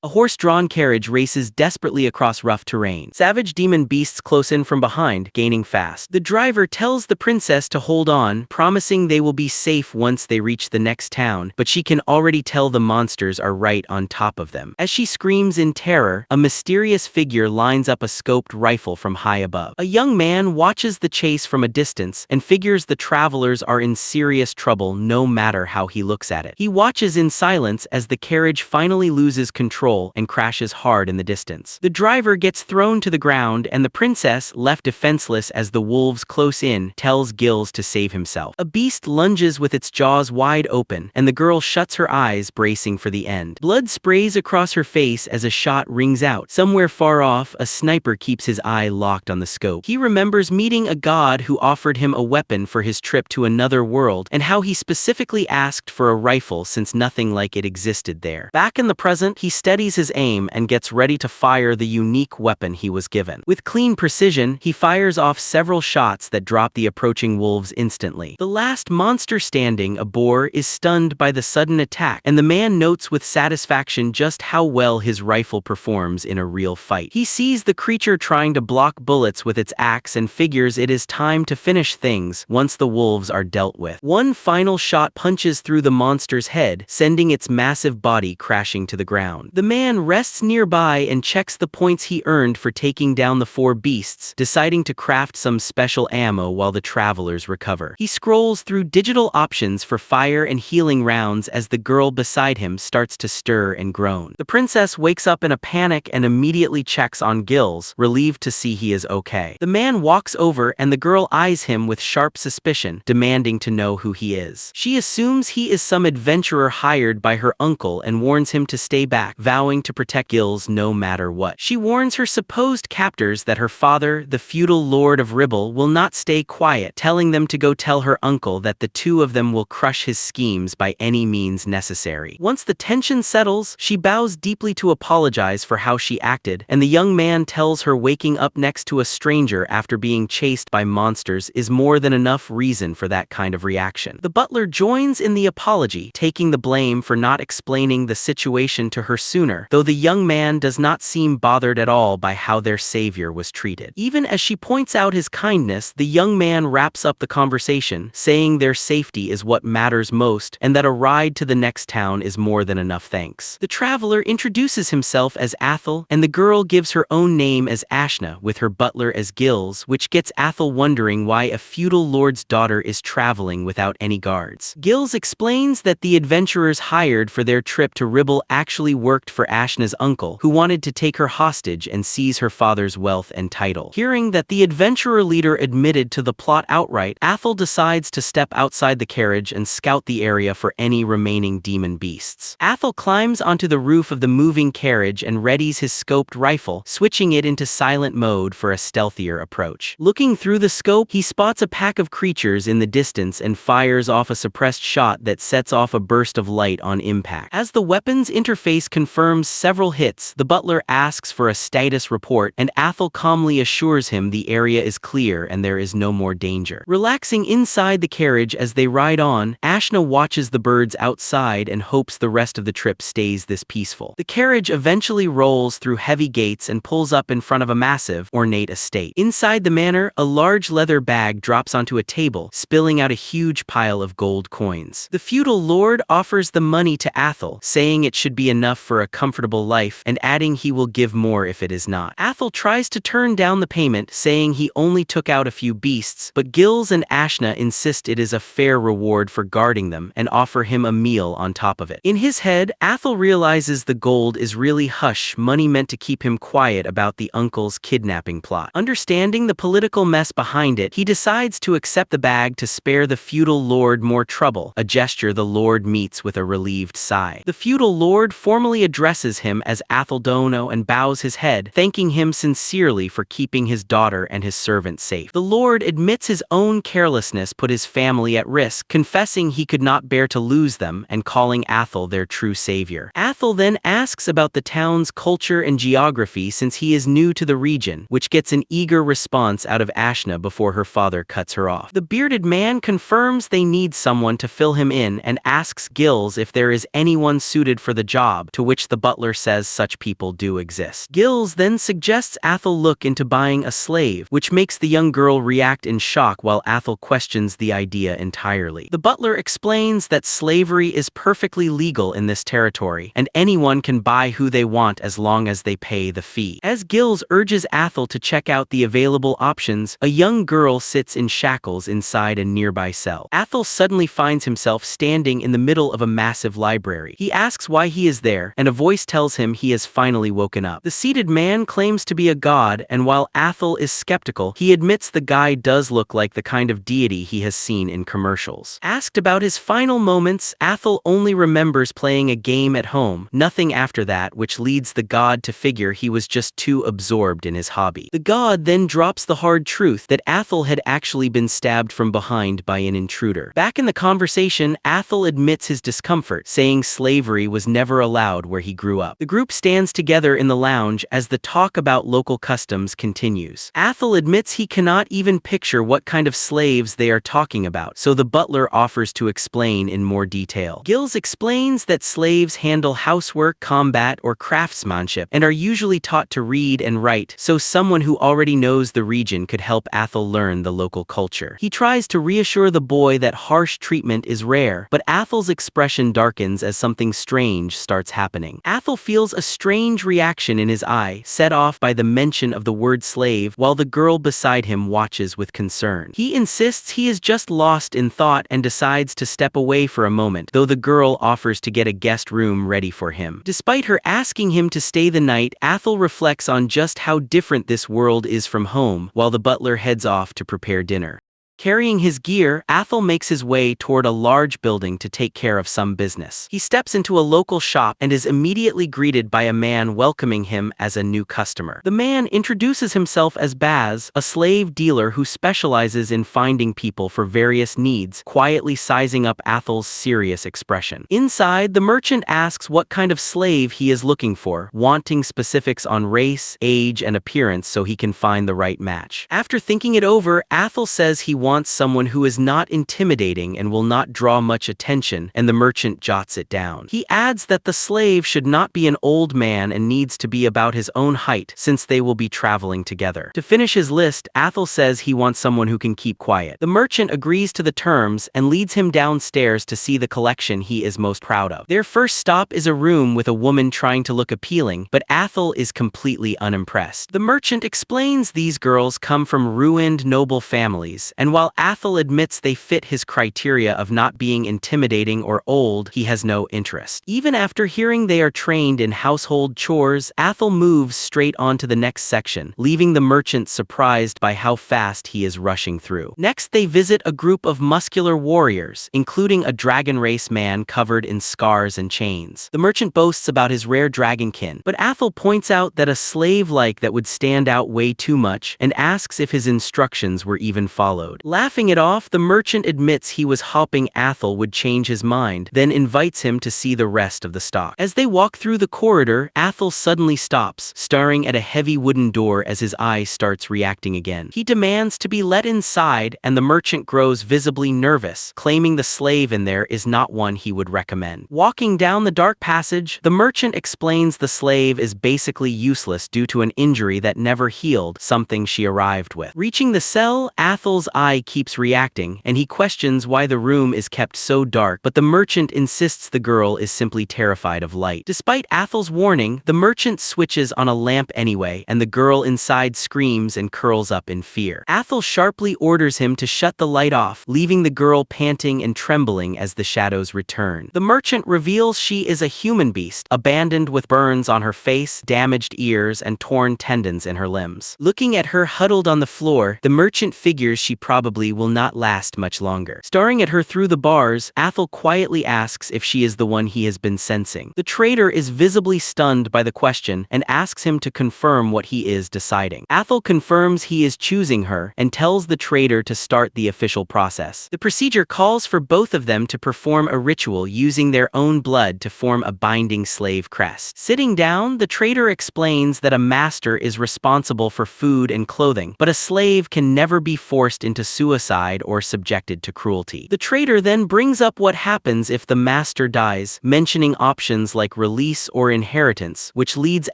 A horse-drawn carriage races desperately across rough terrain. Savage demon beasts close in from behind, gaining fast. The driver tells the princess to hold on, promising they will be safe once they reach the next town, but she can already tell the monsters are right on top of them. As she screams in terror, a mysterious figure lines up a scoped rifle from high above. A young man watches the chase from a distance and figures the travelers are in serious trouble no matter how he looks at it. He watches in silence as the carriage finally loses control and crashes hard in the distance. The driver gets thrown to the ground and the princess, left defenseless as the wolves close in, tells Gills to save himself. A beast lunges with its jaws wide open and the girl shuts her eyes, bracing for the end. Blood sprays across her face as a shot rings out. Somewhere far off, a sniper keeps his eye locked on the scope. He remembers meeting a god who offered him a weapon for his trip to another world and how he specifically asked for a rifle since nothing like it existed there. Back in the present, he steadies his aim and gets ready to fire the unique weapon he was given. With clean precision, he fires off several shots that drop the approaching wolves instantly. The last monster standing, a boar, is stunned by the sudden attack, and the man notes with satisfaction just how well his rifle performs in a real fight. He sees the creature trying to block bullets with its axe and figures it is time to finish things once the wolves are dealt with. One final shot punches through the monster's head, sending its massive body crashing to the ground. The man rests nearby and checks the points he earned for taking down the 4 beasts, deciding to craft some special ammo while the travelers recover. He scrolls through digital options for fire and healing rounds as the girl beside him starts to stir and groan. The princess wakes up in a panic and immediately checks on Gills, relieved to see he is okay. The man walks over and the girl eyes him with sharp suspicion, demanding to know who he is. She assumes he is some adventurer hired by her uncle and warns him to stay back, vowing to protect Gills no matter what. She warns her supposed captors that her father, the feudal lord of Ribble, will not stay quiet, telling them to go tell her uncle that the two of them will crush his schemes by any means necessary. Once the tension settles, she bows deeply to apologize for how she acted, and the young man tells her waking up next to a stranger after being chased by monsters is more than enough reason for that kind of reaction. The butler joins in the apology, taking the blame for not explaining the situation to her sooner, though the young man does not seem bothered at all by how their savior was treated. Even as she points out his kindness, the young man wraps up the conversation, saying their safety is what matters most and that a ride to the next town is more than enough thanks. The traveler introduces himself as Athel, and the girl gives her own name as Ashna, with her butler as Gills, which gets Athel wondering why a feudal lord's daughter is traveling without any guards. Gills explains that the adventurers hired for their trip to Ribble actually worked for Ashna's uncle, who wanted to take her hostage and seize her father's wealth and title. Hearing that the adventurer leader admitted to the plot outright, Athel decides to step outside the carriage and scout the area for any remaining demon beasts. Athel climbs onto the roof of the moving carriage and readies his scoped rifle, switching it into silent mode for a stealthier approach. Looking through the scope, he spots a pack of creatures in the distance and fires off a suppressed shot that sets off a burst of light on impact. As the weapon's interface confirms several hits, the butler asks for a status report, and Athel calmly assures him the area is clear and there is no more danger. Relaxing inside the carriage as they ride on, Ashna watches the birds outside and hopes the rest of the trip stays this peaceful. The carriage eventually rolls through heavy gates and pulls up in front of a massive, ornate estate. Inside the manor, a large leather bag drops onto a table, spilling out a huge pile of gold coins. The feudal lord offers the money to Athel, saying it should be enough for a comfortable life and adding he will give more if it is not. Athel tries to turn down the payment, saying he only took out a few beasts, but Gills and Ashna insist it is a fair reward for guarding them and offer him a meal on top of it. In his head, Athel realizes the gold is really hush money meant to keep him quiet about the uncle's kidnapping plot. Understanding the political mess behind it, he decides to accept the bag to spare the feudal lord more trouble, a gesture the lord meets with a relieved sigh. The feudal lord formally addresses him as Atheldonno and bows his head, thanking him sincerely for keeping his daughter and his servant safe. The lord admits his own carelessness put his family at risk, confessing he could not bear to lose them and calling Athel their true savior. Athel then asks about the town's culture and geography since he is new to the region, which gets an eager response out of Ashna before her father cuts her off. The bearded man confirms they need someone to fill him in and asks Gills if there is anyone suited for the job, to which the butler says such people do exist. Gills then suggests Athel look into buying a slave, which makes the young girl react in shock while Athel questions the idea entirely. The butler explains that slavery is perfectly legal in this territory, and anyone can buy who they want as long as they pay the fee. As Gills urges Athel to check out the available options, a young girl sits in shackles inside a nearby cell. Athel suddenly finds himself standing in the middle of a massive library. He asks why he is there, and a voice tells him he has finally woken up. The seated man claims to be a god, and while Athel is skeptical, he admits the guy does look like the kind of deity he has seen in commercials. Asked about his final moments, Athel only remembers playing a game at home, nothing after that, which leads the god to figure he was just too absorbed in his hobby. The god then drops the hard truth that Athel had actually been stabbed from behind by an intruder. Back in the conversation, Athel admits his discomfort, saying slavery was never allowed where he grew up. The group stands together in the lounge as the talk about local customs continues. Athel admits he cannot even picture what kind of slaves they are talking about, so the butler offers to explain in more detail. Gills explains that slaves handle housework, combat, or craftsmanship, and are usually taught to read and write, so someone who already knows the region could help Athel learn the local culture. He tries to reassure the boy that harsh treatment is rare, but Athel's expression darkens as something strange starts happening. Athel feels a strange reaction in his eye, set off by the mention of the word slave, while the girl beside him watches with concern. He insists he is just lost in thought and decides to step away for a moment, though the girl offers to get a guest room ready for him. Despite her asking him to stay the night, Athel reflects on just how different this world is from home, while the butler heads off to prepare dinner. Carrying his gear, Athel makes his way toward a large building to take care of some business. He steps into a local shop and is immediately greeted by a man welcoming him as a new customer. The man introduces himself as Baz, a slave dealer who specializes in finding people for various needs, quietly sizing up Athel's serious expression. Inside, the merchant asks what kind of slave he is looking for, wanting specifics on race, age, and appearance so he can find the right match. After thinking it over, Athel says he wants someone who is not intimidating and will not draw much attention, and the merchant jots it down. He adds that the slave should not be an old man and needs to be about his own height, since they will be traveling together. To finish his list, Athel says he wants someone who can keep quiet. The merchant agrees to the terms and leads him downstairs to see the collection he is most proud of. Their first stop is a room with a woman trying to look appealing, but Athel is completely unimpressed. The merchant explains these girls come from ruined noble families, and while Athel admits they fit his criteria of not being intimidating or old, he has no interest. Even after hearing they are trained in household chores, Athel moves straight on to the next section, leaving the merchant surprised by how fast he is rushing through. Next, they visit a group of muscular warriors, including a dragon race man covered in scars and chains. The merchant boasts about his rare dragonkin, but Athel points out that a slave like that would stand out way too much and asks if his instructions were even followed. Laughing it off, the merchant admits he was hoping Athel would change his mind, then invites him to see the rest of the stock. As they walk through the corridor, Athel suddenly stops, staring at a heavy wooden door as his eye starts reacting again. He demands to be let inside, and the merchant grows visibly nervous, claiming the slave in there is not one he would recommend. Walking down the dark passage, the merchant explains the slave is basically useless due to an injury that never healed, something she arrived with. Reaching the cell, Athel's eye keeps reacting, and he questions why the room is kept so dark, but the merchant insists the girl is simply terrified of light. Despite Athel's warning, the merchant switches on a lamp anyway, and the girl inside screams and curls up in fear. Athel sharply orders him to shut the light off, leaving the girl panting and trembling as the shadows return. The merchant reveals she is a human beast, abandoned with burns on her face, damaged ears, and torn tendons in her limbs. Looking at her huddled on the floor, the merchant figures she probably will not last much longer. Staring at her through the bars, Athel quietly asks if she is the one he has been sensing. The trader is visibly stunned by the question and asks him to confirm what he is deciding. Athel confirms he is choosing her and tells the trader to start the official process. The procedure calls for both of them to perform a ritual using their own blood to form a binding slave crest. Sitting down, the trader explains that a master is responsible for food and clothing, but a slave can never be forced into suicide or subjected to cruelty. The trader then brings up what happens if the master dies, mentioning options like release or inheritance, which leads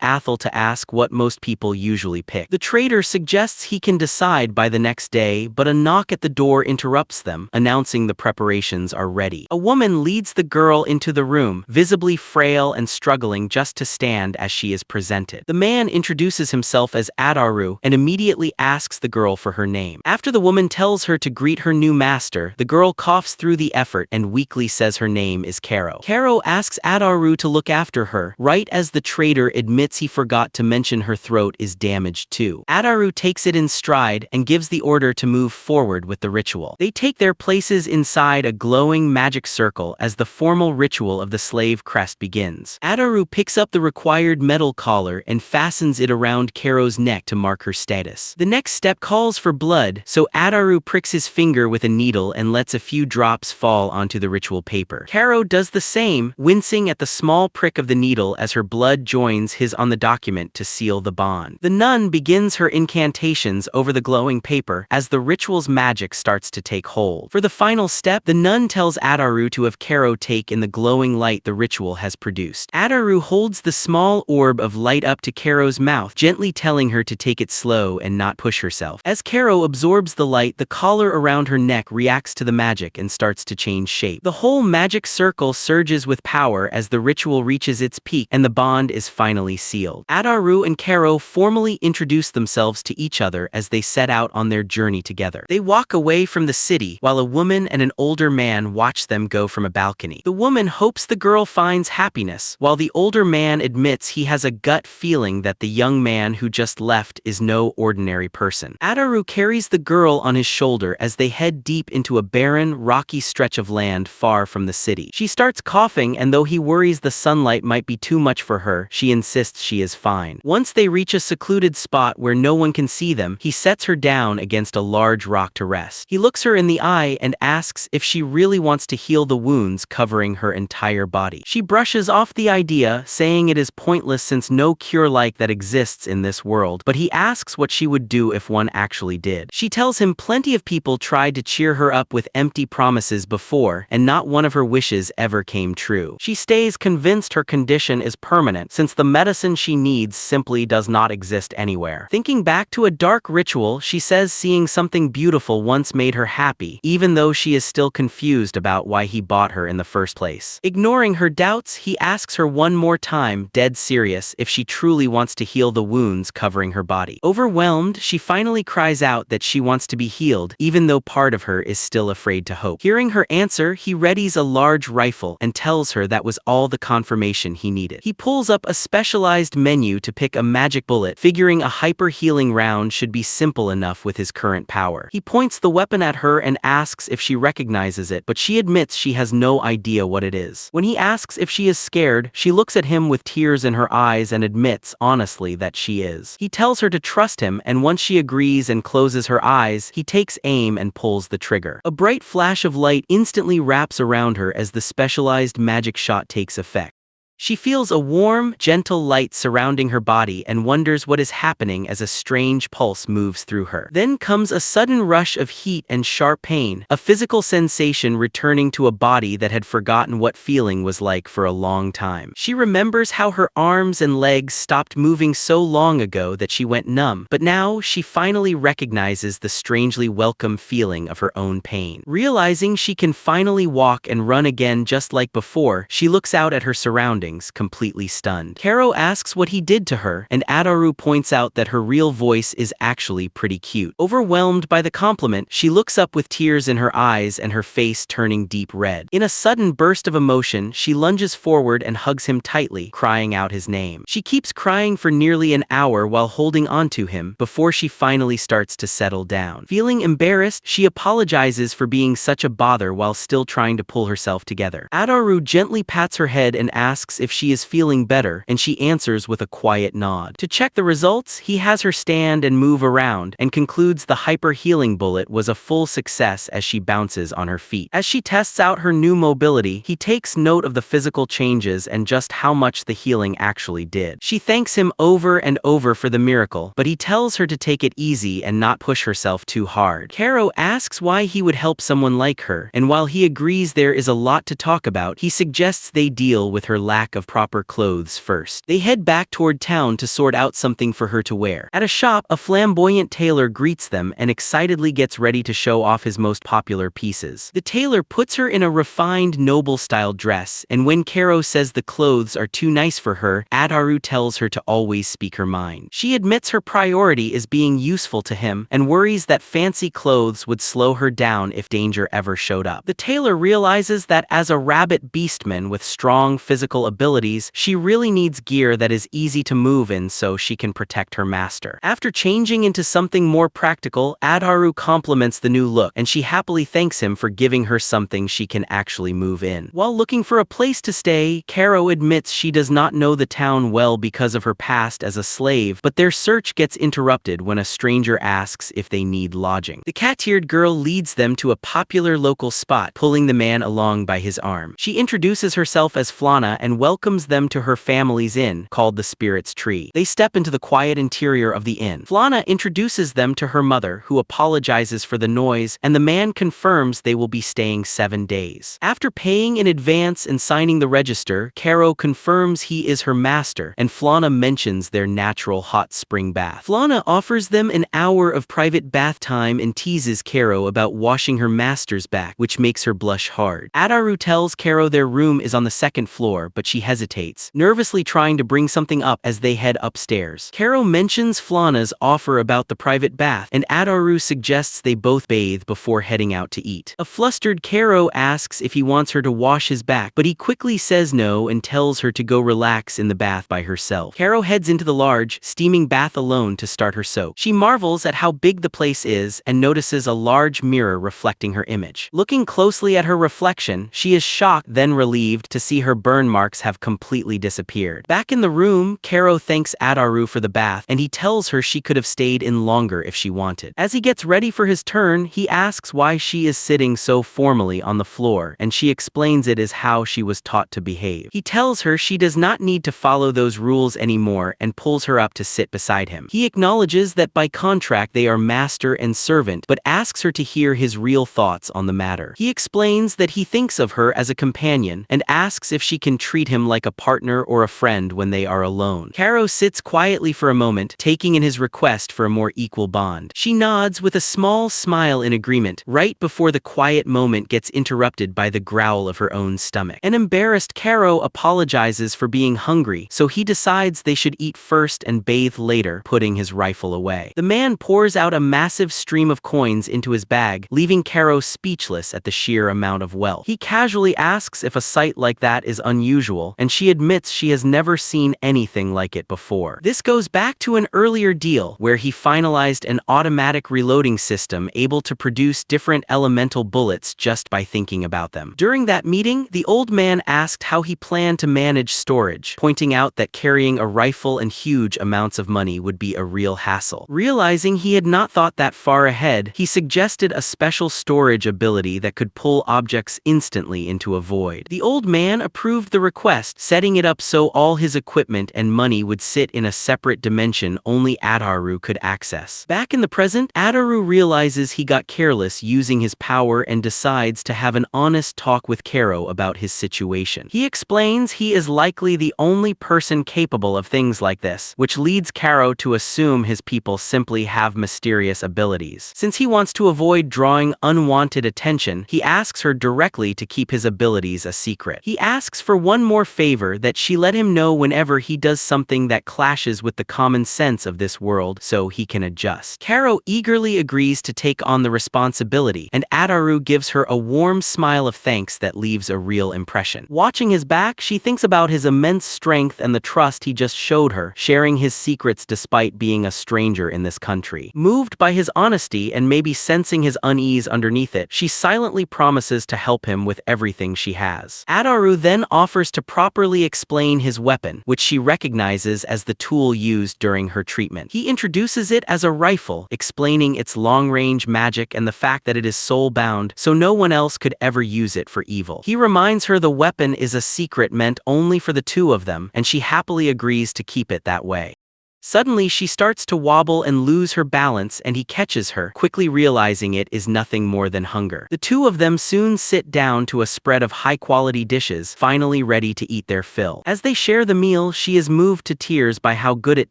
Athel to ask what most people usually pick. The trader suggests he can decide by the next day, but a knock at the door interrupts them, announcing the preparations are ready. A woman leads the girl into the room, visibly frail and struggling just to stand as she is presented. The man introduces himself as Adaru and immediately asks the girl for her name. After the woman tells her to greet her new master, the girl coughs through the effort and weakly says her name is Karo. Karo asks Adaru to look after her, right as the trader admits he forgot to mention her throat is damaged too. Adaru takes it in stride and gives the order to move forward with the ritual. They take their places inside a glowing magic circle as the formal ritual of the slave crest begins. Adaru picks up the required metal collar and fastens it around Karo's neck to mark her status. The next step calls for blood, so Adaru pricks his finger with a needle and lets a few drops fall onto the ritual paper. Karo does the same, wincing at the small prick of the needle as her blood joins his on the document to seal the bond. The nun begins her incantations over the glowing paper as the ritual's magic starts to take hold. For the final step, the nun tells Adaru to have Karo take in the glowing light the ritual has produced. Adaru holds the small orb of light up to Karo's mouth, gently telling her to take it slow and not push herself. As Karo absorbs the light, the collar around her neck reacts to the magic and starts to change shape. The whole magic circle surges with power as the ritual reaches its peak and the bond is finally sealed. Adaru and Karo formally introduce themselves to each other as they set out on their journey together. They walk away from the city while a woman and an older man watch them go from a balcony. The woman hopes the girl finds happiness, while the older man admits he has a gut feeling that the young man who just left is no ordinary person. Adaru carries the girl on his shoulder as they head deep into a barren, rocky stretch of land far from the city. She starts coughing, and though he worries the sunlight might be too much for her, she insists she is fine. Once they reach a secluded spot where no one can see them, he sets her down against a large rock to rest. He looks her in the eye and asks if she really wants to heal the wounds covering her entire body. She brushes off the idea, saying it is pointless since no cure like that exists in this world, but he asks what she would do if one actually did. She tells him plenty of people tried to cheer her up with empty promises before, and not one of her wishes ever came true. She stays convinced her condition is permanent, since the medicine she needs simply does not exist anywhere. Thinking back to a dark ritual, she says seeing something beautiful once made her happy, even though she is still confused about why he bought her in the first place. Ignoring her doubts, he asks her one more time, dead serious, if she truly wants to heal the wounds covering her body. Overwhelmed, she finally cries out that she wants to be healed, even though part of her is still afraid to hope. Hearing her answer, he readies a large rifle and tells her that was all the confirmation he needed. He pulls up a specialized menu to pick a magic bullet, figuring a hyper-healing round should be simple enough with his current power. He points the weapon at her and asks if she recognizes it, but she admits she has no idea what it is. When he asks if she is scared, she looks at him with tears in her eyes and admits, honestly, that she is. He tells her to trust him, and once she agrees and closes her eyes, he takes aim and pulls the trigger. A bright flash of light instantly wraps around her as the specialized magic shot takes effect. She feels a warm, gentle light surrounding her body and wonders what is happening as a strange pulse moves through her. Then comes a sudden rush of heat and sharp pain, a physical sensation returning to a body that had forgotten what feeling was like for a long time. She remembers how her arms and legs stopped moving so long ago that she went numb, but now she finally recognizes the strangely welcome feeling of her own pain. Realizing she can finally walk and run again just like before, she looks out at her surroundings, completely stunned. Karo asks what he did to her, and Adaru points out that her real voice is actually pretty cute. Overwhelmed by the compliment, she looks up with tears in her eyes and her face turning deep red. In a sudden burst of emotion, she lunges forward and hugs him tightly, crying out his name. She keeps crying for nearly an hour while holding onto him before she finally starts to settle down. Feeling embarrassed, she apologizes for being such a bother while still trying to pull herself together. Adaru gently pats her head and asks asks if she is feeling better, and she answers with a quiet nod. To check the results, he has her stand and move around, and concludes the hyper healing bullet was a full success as she bounces on her feet. As she tests out her new mobility, he takes note of the physical changes and just how much the healing actually did. She thanks him over and over for the miracle, but he tells her to take it easy and not push herself too hard. Karo asks why he would help someone like her, and while he agrees there is a lot to talk about, he suggests they deal with her lack of proper clothes first. They head back toward town to sort out something for her to wear. At a shop, a flamboyant tailor greets them and excitedly gets ready to show off his most popular pieces. The tailor puts her in a refined, noble-style dress, and when Karo says the clothes are too nice for her, Adaru tells her to always speak her mind. She admits her priority is being useful to him, and worries that fancy clothes would slow her down if danger ever showed up. The tailor realizes that as a rabbit beastman with strong physical abilities, she really needs gear that is easy to move in so she can protect her master. After changing into something more practical, Adaru compliments the new look, and she happily thanks him for giving her something she can actually move in. While looking for a place to stay, Karo admits she does not know the town well because of her past as a slave, but their search gets interrupted when a stranger asks if they need lodging. The cat-eared girl leads them to a popular local spot, pulling the man along by his arm. She introduces herself as Flana and welcomes them to her family's inn, called the Spirit's Tree. They step into the quiet interior of the inn. Flana introduces them to her mother, who apologizes for the noise, and the man confirms they will be staying 7 days. After paying in advance and signing the register, Karo confirms he is her master, and Flana mentions their natural hot spring bath. Flana offers them an hour of private bath time and teases Karo about washing her master's back, which makes her blush hard. Adaru tells Karo their room is on the 2nd floor, but she hesitates, nervously trying to bring something up as they head upstairs. Karo mentions Flana's offer about the private bath, and Adaru suggests they both bathe before heading out to eat. A flustered Karo asks if he wants her to wash his back, but he quickly says no and tells her to go relax in the bath by herself. Karo heads into the large, steaming bath alone to start her soak. She marvels at how big the place is and notices a large mirror reflecting her image. Looking closely at her reflection, she is shocked, then relieved to see her burn marks have completely disappeared. Back in the room, Karo thanks Adaru for the bath, and he tells her she could have stayed in longer if she wanted. As he gets ready for his turn, he asks why she is sitting so formally on the floor, and she explains it is how she was taught to behave. He tells her she does not need to follow those rules anymore and pulls her up to sit beside him. He acknowledges that by contract they are master and servant, but asks her to hear his real thoughts on the matter. He explains that he thinks of her as a companion and asks if she can treat him like a partner or a friend when they are alone. Karo sits quietly for a moment, taking in his request for a more equal bond. She nods with a small smile in agreement, right before the quiet moment gets interrupted by the growl of her own stomach. An embarrassed Karo apologizes for being hungry, so he decides they should eat first and bathe later, putting his rifle away. The man pours out a massive stream of coins into his bag, leaving Karo speechless at the sheer amount of wealth. He casually asks if a sight like that is unusual, and she admits she has never seen anything like it before. This goes back to an earlier deal, where he finalized an automatic reloading system able to produce different elemental bullets just by thinking about them. During that meeting, the old man asked how he planned to manage storage, pointing out that carrying a rifle and huge amounts of money would be a real hassle. Realizing he had not thought that far ahead, he suggested a special storage ability that could pull objects instantly into a void. The old man approved the request, setting it up so all his equipment and money would sit in a separate dimension only Adaru could access. Back in the present, Adaru realizes he got careless using his power and decides to have an honest talk with Karo about his situation. He explains he is likely the only person capable of things like this, which leads Karo to assume his people simply have mysterious abilities. Since he wants to avoid drawing unwanted attention, he asks her directly to keep his abilities a secret. He asks for one more favor, that she let him know whenever he does something that clashes with the common sense of this world so he can adjust. Karo eagerly agrees to take on the responsibility, and Adaru gives her a warm smile of thanks that leaves a real impression. Watching his back, she thinks about his immense strength and the trust he just showed her, sharing his secrets despite being a stranger in this country. Moved by his honesty and maybe sensing his unease underneath it, she silently promises to help him with everything she has. Adaru then offers to properly explain his weapon, which she recognizes as the tool used during her treatment. He introduces it as a rifle, explaining its long-range magic and the fact that it is soul-bound, so no one else could ever use it for evil. He reminds her the weapon is a secret meant only for the two of them, and she happily agrees to keep it that way. Suddenly, she starts to wobble and lose her balance, and he catches her, quickly realizing it is nothing more than hunger. The two of them soon sit down to a spread of high-quality dishes, finally ready to eat their fill. As they share the meal, she is moved to tears by how good it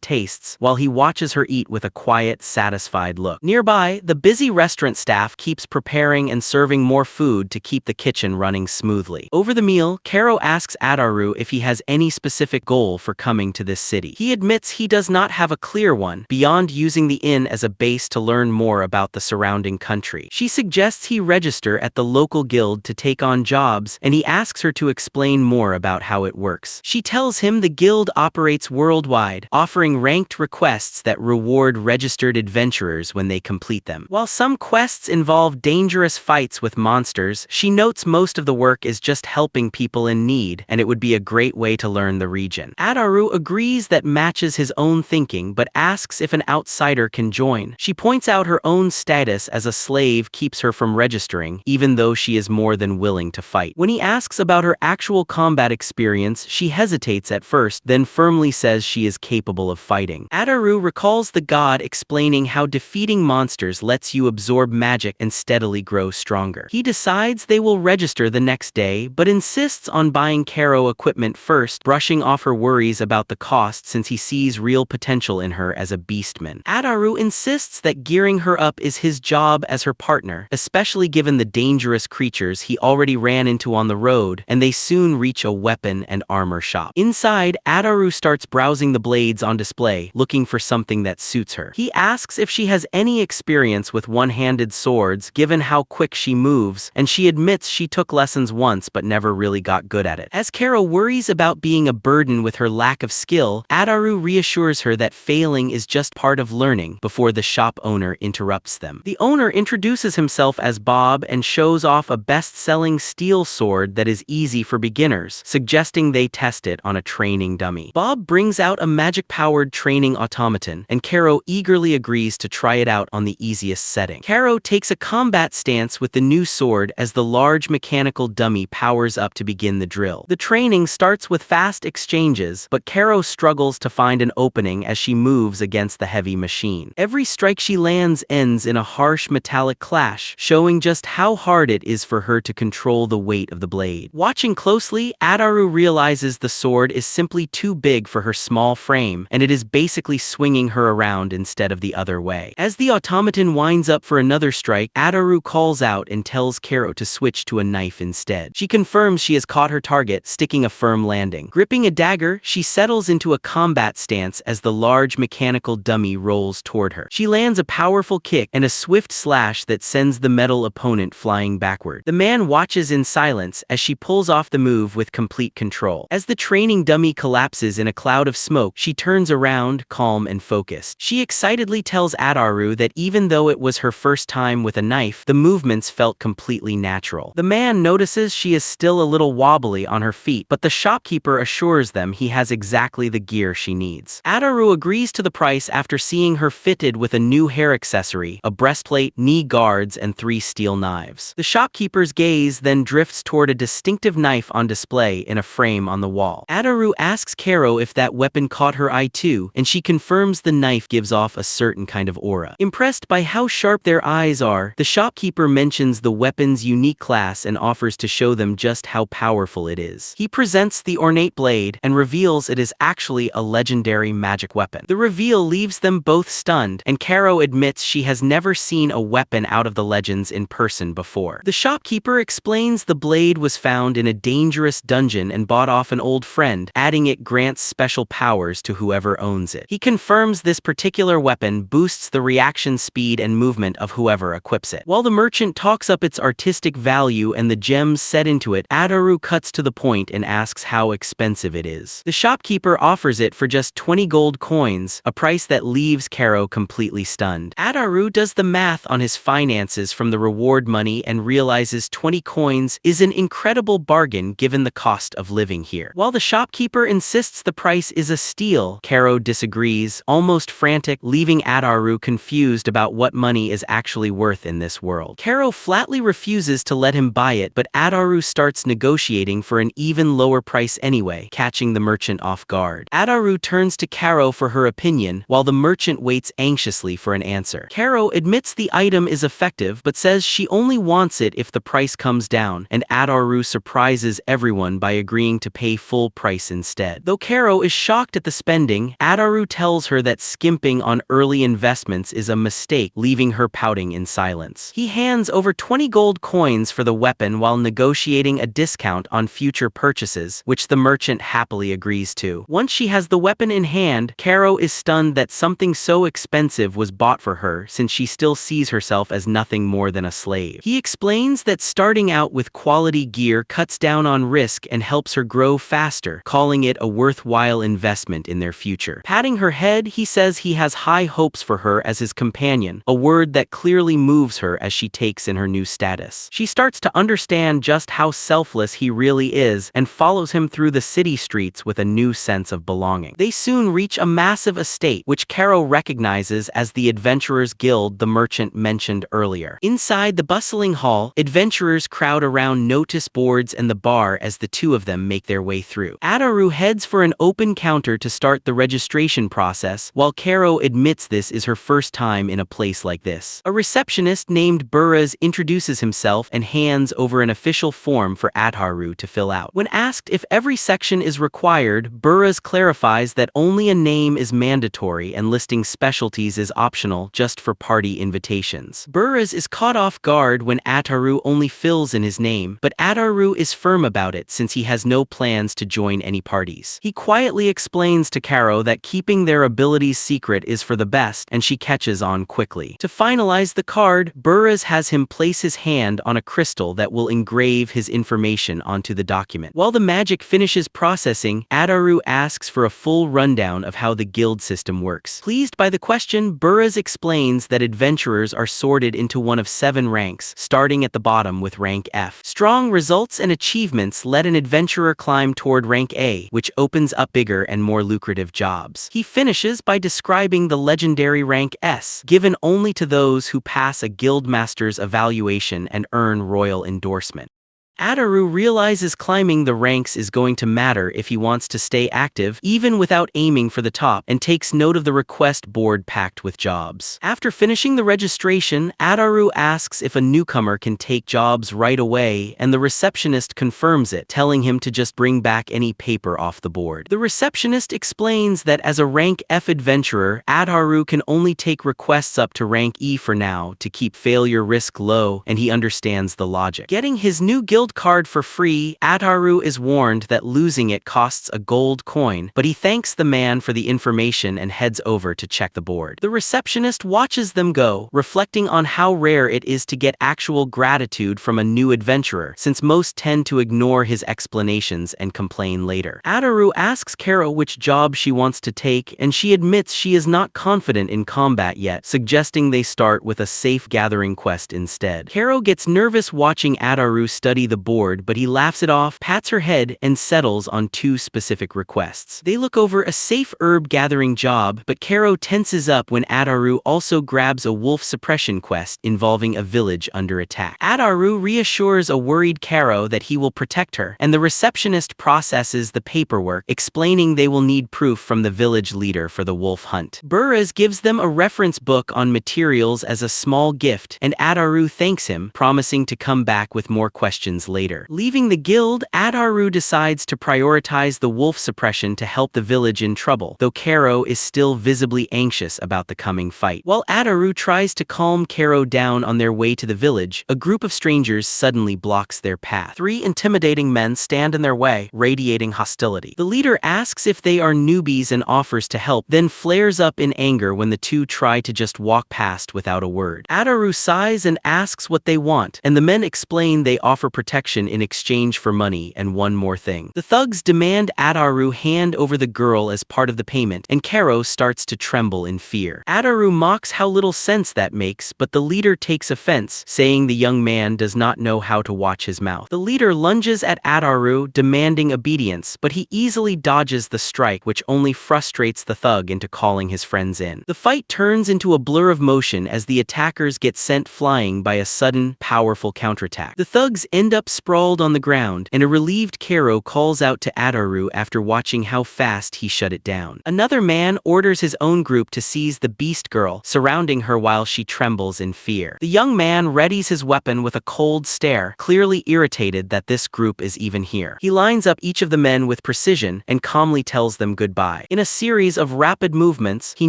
tastes, while he watches her eat with a quiet, satisfied look. Nearby, the busy restaurant staff keeps preparing and serving more food to keep the kitchen running smoothly. Over the meal, Karo asks Adaru if he has any specific goal for coming to this city. He admits he does not have a clear one, beyond using the inn as a base to learn more about the surrounding country. She suggests he register at the local guild to take on jobs, and he asks her to explain more about how it works. She tells him the guild operates worldwide, offering ranked requests that reward registered adventurers when they complete them. While some quests involve dangerous fights with monsters, she notes most of the work is just helping people in need, and it would be a great way to learn the region. Adaru agrees that matches his own thinking, but asks if an outsider can join. She points out her own status as a slave keeps her from registering, even though she is more than willing to fight. When he asks about her actual combat experience, she hesitates at first, then firmly says she is capable of fighting. Adaru recalls the god explaining how defeating monsters lets you absorb magic and steadily grow stronger. He decides they will register the next day, but insists on buying Karo equipment first, brushing off her worries about the cost since he sees real potential in her as a beastman. Adaru insists that gearing her up is his job as her partner, especially given the dangerous creatures he already ran into on the road, and they soon reach a weapon and armor shop. Inside, Adaru starts browsing the blades on display, looking for something that suits her. He asks if she has any experience with one-handed swords, given how quick she moves, and she admits she took lessons once but never really got good at it. As Karo worries about being a burden with her lack of skill, Adaru reassures her that failing is just part of learning before the shop owner interrupts them. The owner introduces himself as Bob and shows off a best-selling steel sword that is easy for beginners, suggesting they test it on a training dummy. Bob brings out a magic-powered training automaton, and Karo eagerly agrees to try it out on the easiest setting. Karo takes a combat stance with the new sword as the large mechanical dummy powers up to begin the drill. The training starts with fast exchanges, but Karo struggles to find an opening as she moves against the heavy machine. Every strike she lands ends in a harsh metallic clash, showing just how hard it is for her to control the weight of the blade. Watching closely, Adaru realizes the sword is simply too big for her small frame, and it is basically swinging her around instead of the other way. As the automaton winds up for another strike, Adaru calls out and tells Karo to switch to a knife instead. She confirms she has caught her target, sticking a firm landing. Gripping a dagger, she settles into a combat stance as the large mechanical dummy rolls toward her. She lands a powerful kick and a swift slash that sends the metal opponent flying backward. The man watches in silence as she pulls off the move with complete control. As the training dummy collapses in a cloud of smoke, she turns around, calm and focused. She excitedly tells Adaru that even though it was her first time with a knife, the movements felt completely natural. The man notices she is still a little wobbly on her feet, but the shopkeeper assures them he has exactly the gear she needs. Adaru agrees to the price after seeing her fitted with a new hair accessory, a breastplate, knee guards, and 3 steel knives. The shopkeeper's gaze then drifts toward a distinctive knife on display in a frame on the wall. Adaru asks Karo if that weapon caught her eye too, and she confirms the knife gives off a certain kind of aura. Impressed by how sharp their eyes are, the shopkeeper mentions the weapon's unique class and offers to show them just how powerful it is. He presents the ornate blade and reveals it is actually a legendary magic weapon. The reveal leaves them both stunned, and Karo admits she has never seen a weapon out of the legends in person before. The shopkeeper explains the blade was found in a dangerous dungeon and bought off an old friend, adding it grants special powers to whoever owns it. He confirms this particular weapon boosts the reaction speed and movement of whoever equips it. While the merchant talks up its artistic value and the gems set into it, Adaru cuts to the point and asks how expensive it is. The shopkeeper offers it for just 20 gold gold coins, a price that leaves Karo completely stunned. Ataru does the math on his finances from the reward money and realizes 20 coins is an incredible bargain given the cost of living here. While the shopkeeper insists the price is a steal, Karo disagrees, almost frantic, leaving Ataru confused about what money is actually worth in this world. Karo flatly refuses to let him buy it, but Ataru starts negotiating for an even lower price anyway, catching the merchant off guard. Ataru turns to Karo for her opinion, while the merchant waits anxiously for an answer. Karo admits the item is effective, but says she only wants it if the price comes down, and Ataru surprises everyone by agreeing to pay full price instead. Though Karo is shocked at the spending, Ataru tells her that skimping on early investments is a mistake, leaving her pouting in silence. He hands over 20 gold coins for the weapon while negotiating a discount on future purchases, which the merchant happily agrees to. Once she has the weapon in hand, Karo is stunned that something so expensive was bought for her, since she still sees herself as nothing more than a slave. He explains that starting out with quality gear cuts down on risk and helps her grow faster, calling it a worthwhile investment in their future. Patting her head, he says he has high hopes for her as his companion, a word that clearly moves her as she takes in her new status. She starts to understand just how selfless he really is and follows him through the city streets with a new sense of belonging. They soon reach a massive estate, which Karo recognizes as the Adventurers Guild the merchant mentioned earlier. Inside the bustling hall, adventurers crowd around notice boards and the bar as the two of them make their way through. Ataru heads for an open counter to start the registration process, while Karo admits this is her first time in a place like this. A receptionist named Burraz introduces himself and hands over an official form for Ataru to fill out. When asked if every section is required, Burraz clarifies that only a name is mandatory and listing specialties is optional, just for party invitations. Burraz is caught off guard when Ataru only fills in his name, but Ataru is firm about it since he has no plans to join any parties. He quietly explains to Karo that keeping their abilities secret is for the best, and she catches on quickly. To finalize the card, Burraz has him place his hand on a crystal that will engrave his information onto the document. While the magic finishes processing, Ataru asks for a full rundown of how the guild system works. Pleased by the question, Burraz explains that adventurers are sorted into one of 7 ranks, starting at the bottom with rank F. Strong results and achievements let an adventurer climb toward rank A, which opens up bigger and more lucrative jobs. He finishes by describing the legendary rank S, given only to those who pass a guildmaster's evaluation and earn royal endorsement. Ataru realizes climbing the ranks is going to matter if he wants to stay active, even without aiming for the top, and takes note of the request board packed with jobs. After finishing the registration, Ataru asks if a newcomer can take jobs right away, and the receptionist confirms it, telling him to just bring back any paper off the board. The receptionist explains that as a rank F adventurer, Ataru can only take requests up to rank E for now to keep failure risk low, and he understands the logic. Getting his new guild card for free, Ataru is warned that losing it costs a gold coin, but he thanks the man for the information and heads over to check the board. The receptionist watches them go, reflecting on how rare it is to get actual gratitude from a new adventurer, since most tend to ignore his explanations and complain later. Ataru asks Karo which job she wants to take, and she admits she is not confident in combat yet, suggesting they start with a safe gathering quest instead. Karo gets nervous watching Ataru study the board, but he laughs it off, pats her head, and settles on 2 specific requests. They look over a safe herb gathering job, but Karo tenses up when Ataru also grabs a wolf suppression quest involving a village under attack. Ataru reassures a worried Karo that he will protect her, and the receptionist processes the paperwork, explaining they will need proof from the village leader for the wolf hunt. Burraz gives them a reference book on materials as a small gift, and Ataru thanks him, promising to come back with more questions later. Leaving the guild, Ataru decides to prioritize the wolf suppression to help the village in trouble, though Karo is still visibly anxious about the coming fight. While Ataru tries to calm Karo down on their way to the village, a group of strangers suddenly blocks their path. 3 intimidating men stand in their way, radiating hostility. The leader asks if they are newbies and offers to help, then flares up in anger when the 2 try to just walk past without a word. Ataru sighs and asks what they want, and the men explain they offer protection protection in exchange for money and one more thing. The thugs demand Adaru hand over the girl as part of the payment, and Kero starts to tremble in fear. Adaru mocks how little sense that makes, but the leader takes offense, saying the young man does not know how to watch his mouth. The leader lunges at Adaru, demanding obedience, but he easily dodges the strike, which only frustrates the thug into calling his friends in. The fight turns into a blur of motion as the attackers get sent flying by a sudden, powerful counterattack. The thugs end up sprawled on the ground, and a relieved Kero calls out to Adaru after watching how fast he shut it down. Another man orders his own group to seize the beast girl, surrounding her while she trembles in fear. The young man readies his weapon with a cold stare, clearly irritated that this group is even here. He lines up each of the men with precision and calmly tells them goodbye. In a series of rapid movements, he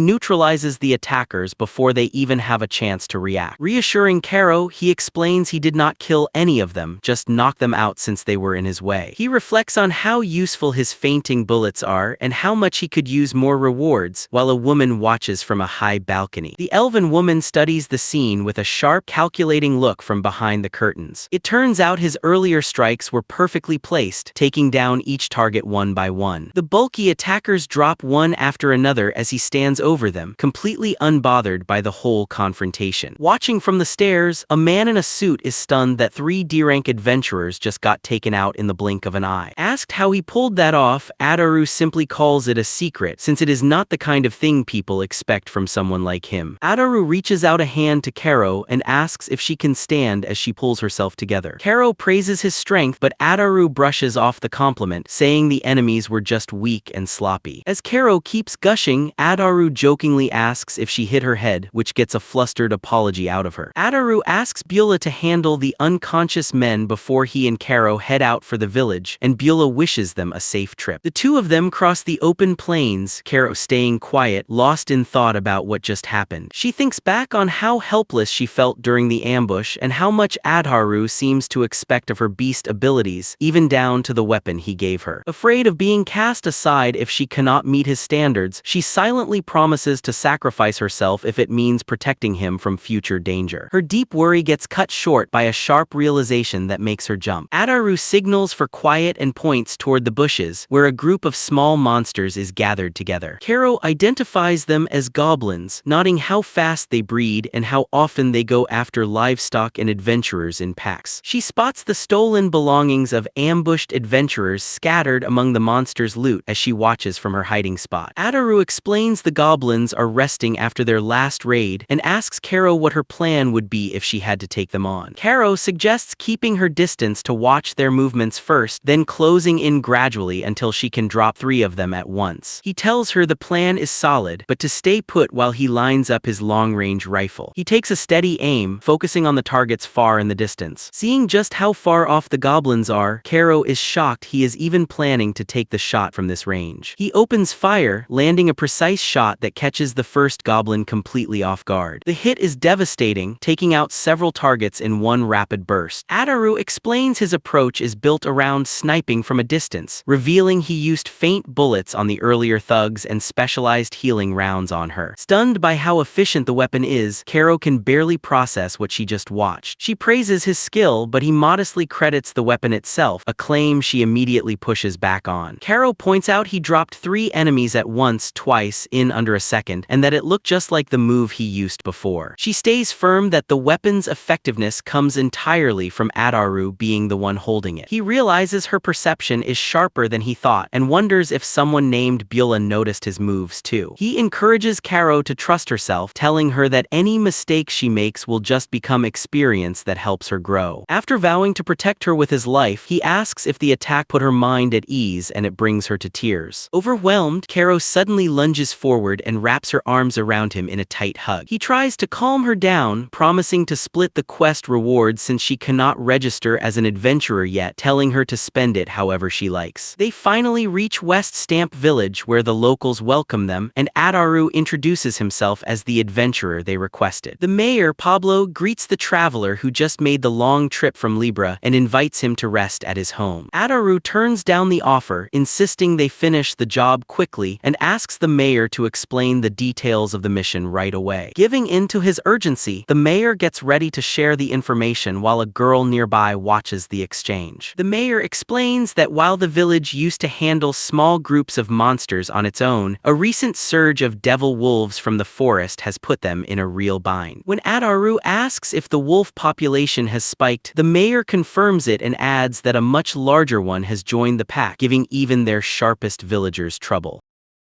neutralizes the attackers before they even have a chance to react. Reassuring Kero, he explains he did not kill any of them, just knock them out since they were in his way. He reflects on how useful his fainting bullets are and how much he could use more rewards, while a woman watches from a high balcony. The elven woman studies the scene with a sharp, calculating look from behind the curtains. It turns out his earlier strikes were perfectly placed, taking down each target one by one. The bulky attackers drop one after another as he stands over them, completely unbothered by the whole confrontation. Watching from the stairs, a man in a suit is stunned that 3 D-rank adventurers just got taken out in the blink of an eye. Asked how he pulled that off, Adaru simply calls it a secret, since it is not the kind of thing people expect from someone like him. Adaru reaches out a hand to Kero and asks if she can stand as she pulls herself together. Kero praises his strength, but Adaru brushes off the compliment, saying the enemies were just weak and sloppy. As Kero keeps gushing, Adaru jokingly asks if she hit her head, which gets a flustered apology out of her. Adaru asks Beulah to handle the unconscious men before he and Kero head out for the village, and Beulah wishes them a safe trip. The two of them cross the open plains, Kero staying quiet, lost in thought about what just happened. She thinks back on how helpless she felt during the ambush and how much Adaru seems to expect of her beast abilities, even down to the weapon he gave her. Afraid of being cast aside if she cannot meet his standards, she silently promises to sacrifice herself if it means protecting him from future danger. Her deep worry gets cut short by a sharp realization that makes her jump. Adaru signals for quiet and points toward the bushes, where a group of small monsters is gathered together. Kero identifies them as goblins, noting how fast they breed and how often they go after livestock and adventurers in packs. She spots the stolen belongings of ambushed adventurers scattered among the monsters' loot as she watches from her hiding spot. Adaru explains the goblins are resting after their last raid and asks Kero what her plan would be if she had to take them on. Kero suggests keeping her distance to watch their movements first, then closing in gradually until she can drop 3 of them at once. He tells her the plan is solid, but to stay put while he lines up his long-range rifle. He takes a steady aim, focusing on the targets far in the distance. Seeing just how far off the goblins are, Kero is shocked he is even planning to take the shot from this range. He opens fire, landing a precise shot that catches the first goblin completely off guard. The hit is devastating, taking out several targets in one rapid burst. Adaru explains his approach is built around sniping from a distance, revealing he used faint bullets on the earlier thugs and specialized healing rounds on her. Stunned by how efficient the weapon is, Kero can barely process what she just watched. She praises his skill, but he modestly credits the weapon itself, a claim she immediately pushes back on. Kero points out he dropped 3 enemies at once twice in under a second, and that it looked just like the move he used before. She stays firm that the weapon's effectiveness comes entirely from Adaru being the one holding it. He realizes her perception is sharper than he thought and wonders if someone named Beulah noticed his moves too. He encourages Kero to trust herself, telling her that any mistake she makes will just become experience that helps her grow. After vowing to protect her with his life, he asks if the attack put her mind at ease, and it brings her to tears. Overwhelmed, Kero suddenly lunges forward and wraps her arms around him in a tight hug. He tries to calm her down, promising to split the quest rewards since she cannot register as an adventurer yet, telling her to spend it however she likes. They finally reach West Stamp Village, where the locals welcome them, and Adaru introduces himself as the adventurer they requested. The mayor, Pablo, greets the traveler who just made the long trip from Libra and invites him to rest at his home. Adaru turns down the offer, insisting they finish the job quickly, and asks the mayor to explain the details of the mission right away. Giving in to his urgency, the mayor gets ready to share the information while a girl nearby nearby watches the exchange. The mayor explains that while the village used to handle small groups of monsters on its own, a recent surge of devil wolves from the forest has put them in a real bind. When Ataru asks if the wolf population has spiked, the mayor confirms it and adds that a much larger one has joined the pack, giving even their sharpest villagers trouble.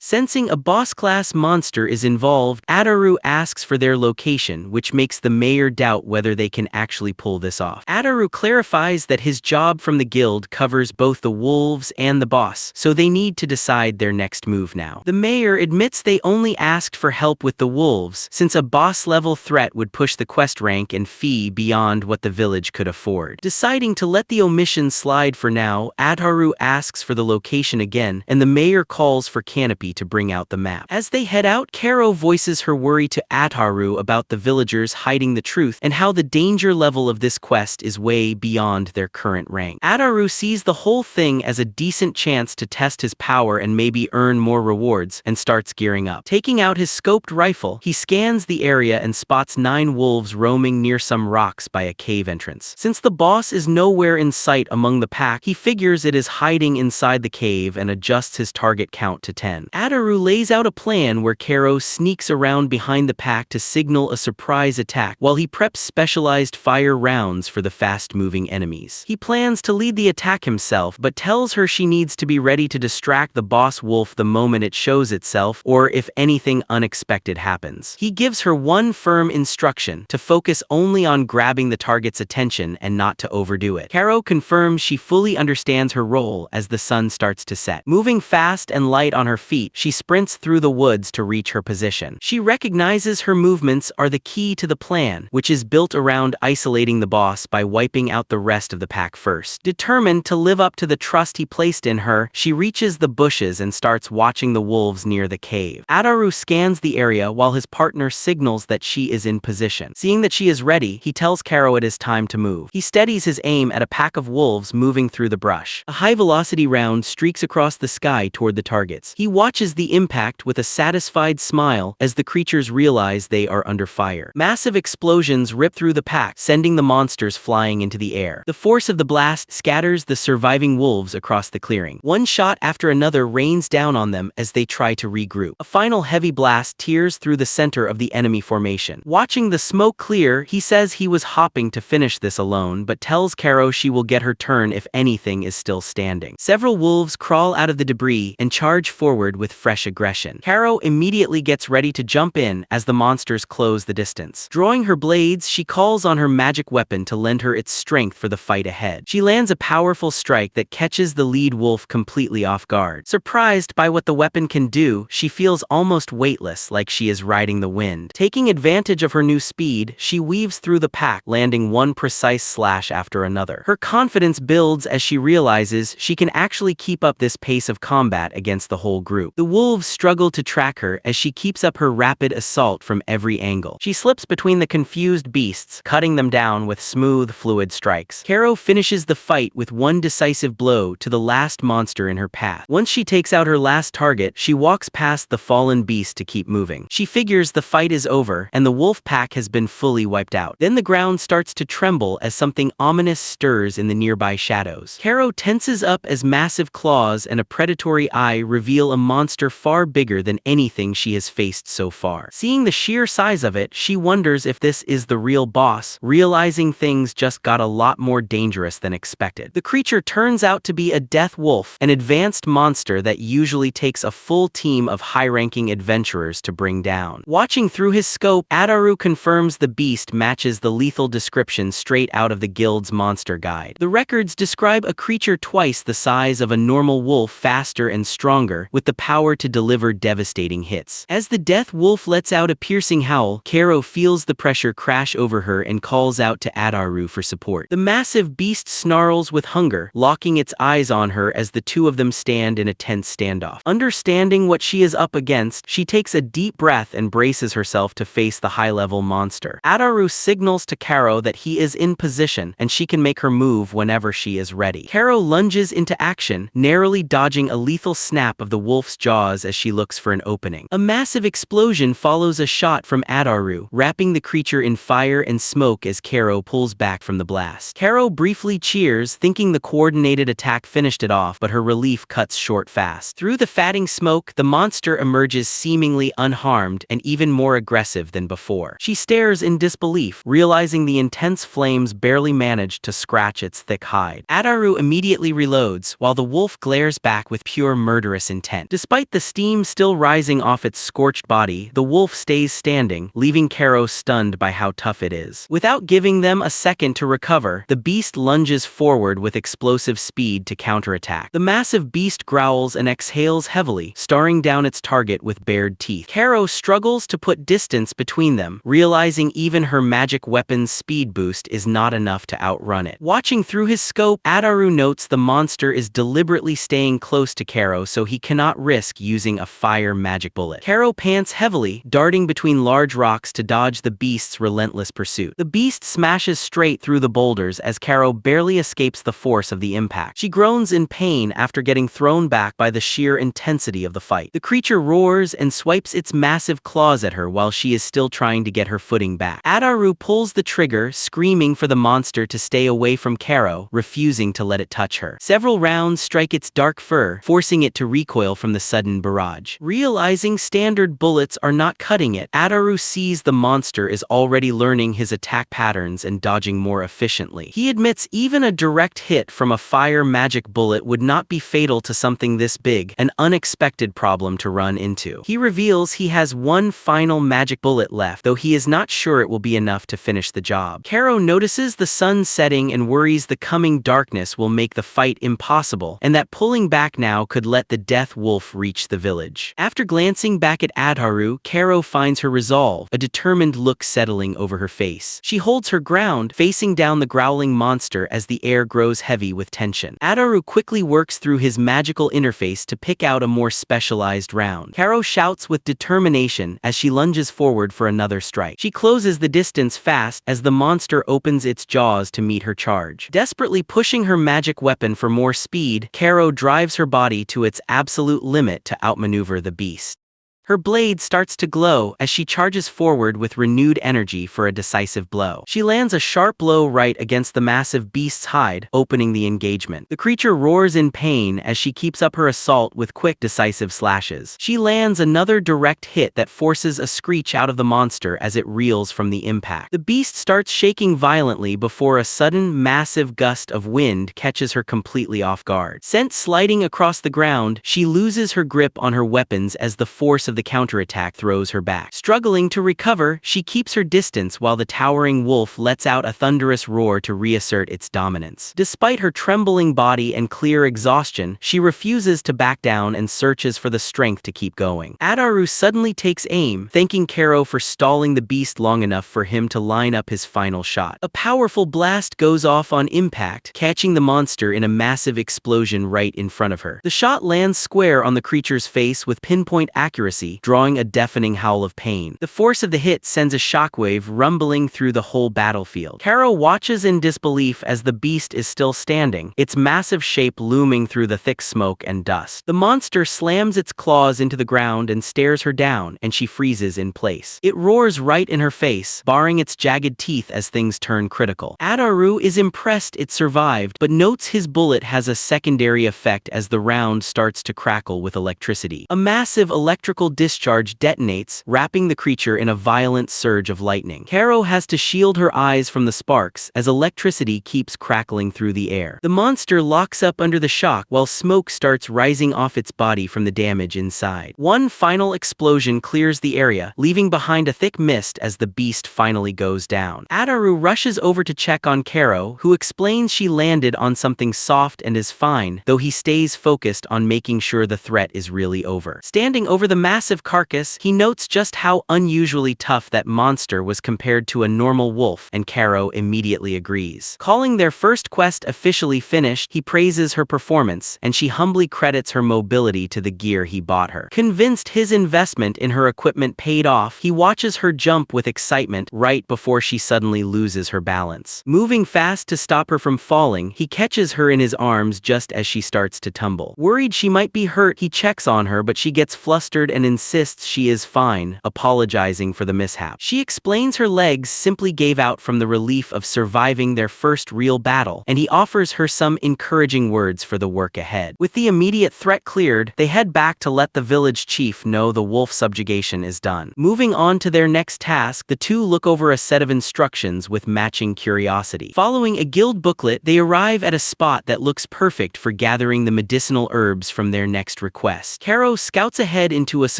Sensing a boss-class monster is involved, Ataru asks for their location, which makes the mayor doubt whether they can actually pull this off. Ataru clarifies that his job from the guild covers both the wolves and the boss, so they need to decide their next move now. The mayor admits they only asked for help with the wolves, since a boss-level threat would push the quest rank and fee beyond what the village could afford. Deciding to let the omission slide for now, Ataru asks for the location again, and the mayor calls for Canopy to bring out the map. As they head out, Karo voices her worry to Ataru about the villagers hiding the truth and how the danger level of this quest is way beyond their current rank. Ataru sees the whole thing as a decent chance to test his power and maybe earn more rewards, and starts gearing up. Taking out his scoped rifle, he scans the area and spots 9 wolves roaming near some rocks by a cave entrance. Since the boss is nowhere in sight among the pack, he figures it is hiding inside the cave and adjusts his target count to 10. Ataru lays out a plan where Karo sneaks around behind the pack to signal a surprise attack while he preps specialized fire rounds for the fast-moving enemies. He plans to lead the attack himself, but tells her she needs to be ready to distract the boss wolf the moment it shows itself, or if anything unexpected happens. He gives her one firm instruction: to focus only on grabbing the target's attention and not to overdo it. Karo confirms she fully understands her role as the sun starts to set. Moving fast and light on her feet, she sprints through the woods to reach her position. She recognizes her movements are the key to the plan, which is built around isolating the boss by wiping out the rest of the pack first. Determined to live up to the trust he placed in her, she reaches the bushes and starts watching the wolves near the cave. Ataru scans the area while his partner signals that she is in position. Seeing that she is ready, he tells Karo it is time to move. He steadies his aim at a pack of wolves moving through the brush. A high-velocity round streaks across the sky toward the targets. He watches the impact with a satisfied smile as the creatures realize they are under fire. Massive explosions rip through the pack, sending the monsters flying into the air. The force of the blast scatters the surviving wolves across the clearing. One shot after another rains down on them as they try to regroup. A final heavy blast tears through the center of the enemy formation. Watching the smoke clear, he says he was hopping to finish this alone, but tells Karo she will get her turn if anything is still standing. Several wolves crawl out of the debris and charge forward with fresh aggression. Karo immediately gets ready to jump in as the monsters close the distance. Drawing her blades, she calls on her magic weapon to lend her its strength for the fight ahead. She lands a powerful strike that catches the lead wolf completely off guard. Surprised by what the weapon can do, she feels almost weightless, like she is riding the wind. Taking advantage of her new speed, she weaves through the pack, landing one precise slash after another. Her confidence builds as she realizes she can actually keep up this pace of combat against the whole group. The wolves struggle to track her as she keeps up her rapid assault from every angle. She slips between the confused beasts, cutting them down with smooth, fluid strikes. Karo finishes the fight with one decisive blow to the last monster in her path. Once she takes out her last target, she walks past the fallen beast to keep moving. She figures the fight is over and the wolf pack has been fully wiped out. Then the ground starts to tremble as something ominous stirs in the nearby shadows. Karo tenses up as massive claws and a predatory eye reveal a monster far bigger than anything she has faced so far. Seeing the sheer size of it, she wonders if this is the real boss, realizing things just got a lot more dangerous than expected. The creature turns out to be a death wolf, an advanced monster that usually takes a full team of high-ranking adventurers to bring down. Watching through his scope, Ataru confirms the beast matches the lethal description straight out of the guild's monster guide. The records describe a creature twice the size of a normal wolf, faster and stronger, with the power to deliver devastating hits. As the death wolf lets out a piercing howl, Karo feels the pressure crash over her and calls out to Ataru for support. The massive beast snarls with hunger, locking its eyes on her as the two of them stand in a tense standoff. Understanding what she is up against, she takes a deep breath and braces herself to face the high-level monster. Ataru signals to Karo that he is in position and she can make her move whenever she is ready. Karo lunges into action, narrowly dodging a lethal snap of the wolf's jaws as she looks for an opening. A massive explosion follows a shot from Adaru, wrapping the creature in fire and smoke as Kero pulls back from the blast. Kero briefly cheers, thinking the coordinated attack finished it off, but her relief cuts short fast. Through the fatting smoke, the monster emerges seemingly unharmed and even more aggressive than before. She stares in disbelief, realizing the intense flames barely managed to scratch its thick hide. Adaru immediately reloads, while the wolf glares back with pure murderous intent. Despite the steam still rising off its scorched body, the wolf stays standing, leaving Kero stunned by how tough it is. Without giving them a second to recover, the beast lunges forward with explosive speed to counterattack. The massive beast growls and exhales heavily, staring down its target with bared teeth. Kero struggles to put distance between them, realizing even her magic weapon's speed boost is not enough to outrun it. Watching through his scope, Adaru notes the monster is deliberately staying close to Kero so he cannot risk using a fire magic bullet. Kero pants heavily, darting between large rocks to dodge the beast's relentless pursuit. The beast smashes straight through the boulders as Kero barely escapes the force of the impact. She groans in pain after getting thrown back by the sheer intensity of the fight. The creature roars and swipes its massive claws at her while she is still trying to get her footing back. Adaru pulls the trigger, screaming for the monster to stay away from Kero, refusing to let it touch her. Several rounds strike its dark fur, forcing it to recoil from the sudden barrage. Realizing standard bullets are not cutting it, Adaru sees the monster is already learning his attack patterns and dodging more efficiently. He admits even a direct hit from a fire magic bullet would not be fatal to something this big, an unexpected problem to run into. He reveals he has one final magic bullet left, though he is not sure it will be enough to finish the job. Kero notices the sun setting and worries the coming darkness will make the fight impossible, and that pulling back now could let the death wolf reach the village. After glancing back at Adaru, Kero finds her resolve, a determined look settling over her face. She holds her ground, facing down the growling monster as the air grows heavy with tension. Adaru quickly works through his magical interface to pick out a more specialized round. Kero shouts with determination as she lunges forward for another strike. She closes the distance fast as the monster opens its jaws to meet her charge. Desperately pushing her magic weapon for more speed, Kero drives her body to its absolute limit to outmaneuver the beast. Her blade starts to glow as she charges forward with renewed energy for a decisive blow. She lands a sharp blow right against the massive beast's hide, opening the engagement. The creature roars in pain as she keeps up her assault with quick, decisive slashes. She lands another direct hit that forces a screech out of the monster as it reels from the impact. The beast starts shaking violently before a sudden, massive gust of wind catches her completely off guard. Sent sliding across the ground, she loses her grip on her weapons as the force of the counterattack throws her back. Struggling to recover, she keeps her distance while the towering wolf lets out a thunderous roar to reassert its dominance. Despite her trembling body and clear exhaustion, she refuses to back down and searches for the strength to keep going. Adaru suddenly takes aim, thanking Kero for stalling the beast long enough for him to line up his final shot. A powerful blast goes off on impact, catching the monster in a massive explosion right in front of her. The shot lands square on the creature's face with pinpoint accuracy, drawing a deafening howl of pain. The force of the hit sends a shockwave rumbling through the whole battlefield. Kero watches in disbelief as the beast is still standing, its massive shape looming through the thick smoke and dust. The monster slams its claws into the ground and stares her down, and she freezes in place. It roars right in her face, baring its jagged teeth as things turn critical. Adaru is impressed it survived, but notes his bullet has a secondary effect as the round starts to crackle with electricity. A massive electrical discharge detonates, wrapping the creature in a violent surge of lightning. Kero has to shield her eyes from the sparks as electricity keeps crackling through the air. The monster locks up under the shock while smoke starts rising off its body from the damage inside. One final explosion clears the area, leaving behind a thick mist as the beast finally goes down. Adaru rushes over to check on Kero, who explains she landed on something soft and is fine, though he stays focused on making sure the threat is really over. Standing over the massive massive carcass, he notes just how unusually tough that monster was compared to a normal wolf, and Caro immediately agrees. Calling their first quest officially finished, he praises her performance, and she humbly credits her mobility to the gear he bought her. Convinced his investment in her equipment paid off, he watches her jump with excitement right before she suddenly loses her balance. Moving fast to stop her from falling, he catches her in his arms just as she starts to tumble. Worried she might be hurt, he checks on her, but she gets flustered and insists she is fine, apologizing for the mishap. She explains her legs simply gave out from the relief of surviving their first real battle, and he offers her some encouraging words for the work ahead. With the immediate threat cleared, they head back to let the village chief know the wolf subjugation is done. Moving on to their next task, the two look over a set of instructions with matching curiosity. Following a guild booklet, they arrive at a spot that looks perfect for gathering the medicinal herbs from their next request. Caro scouts ahead into a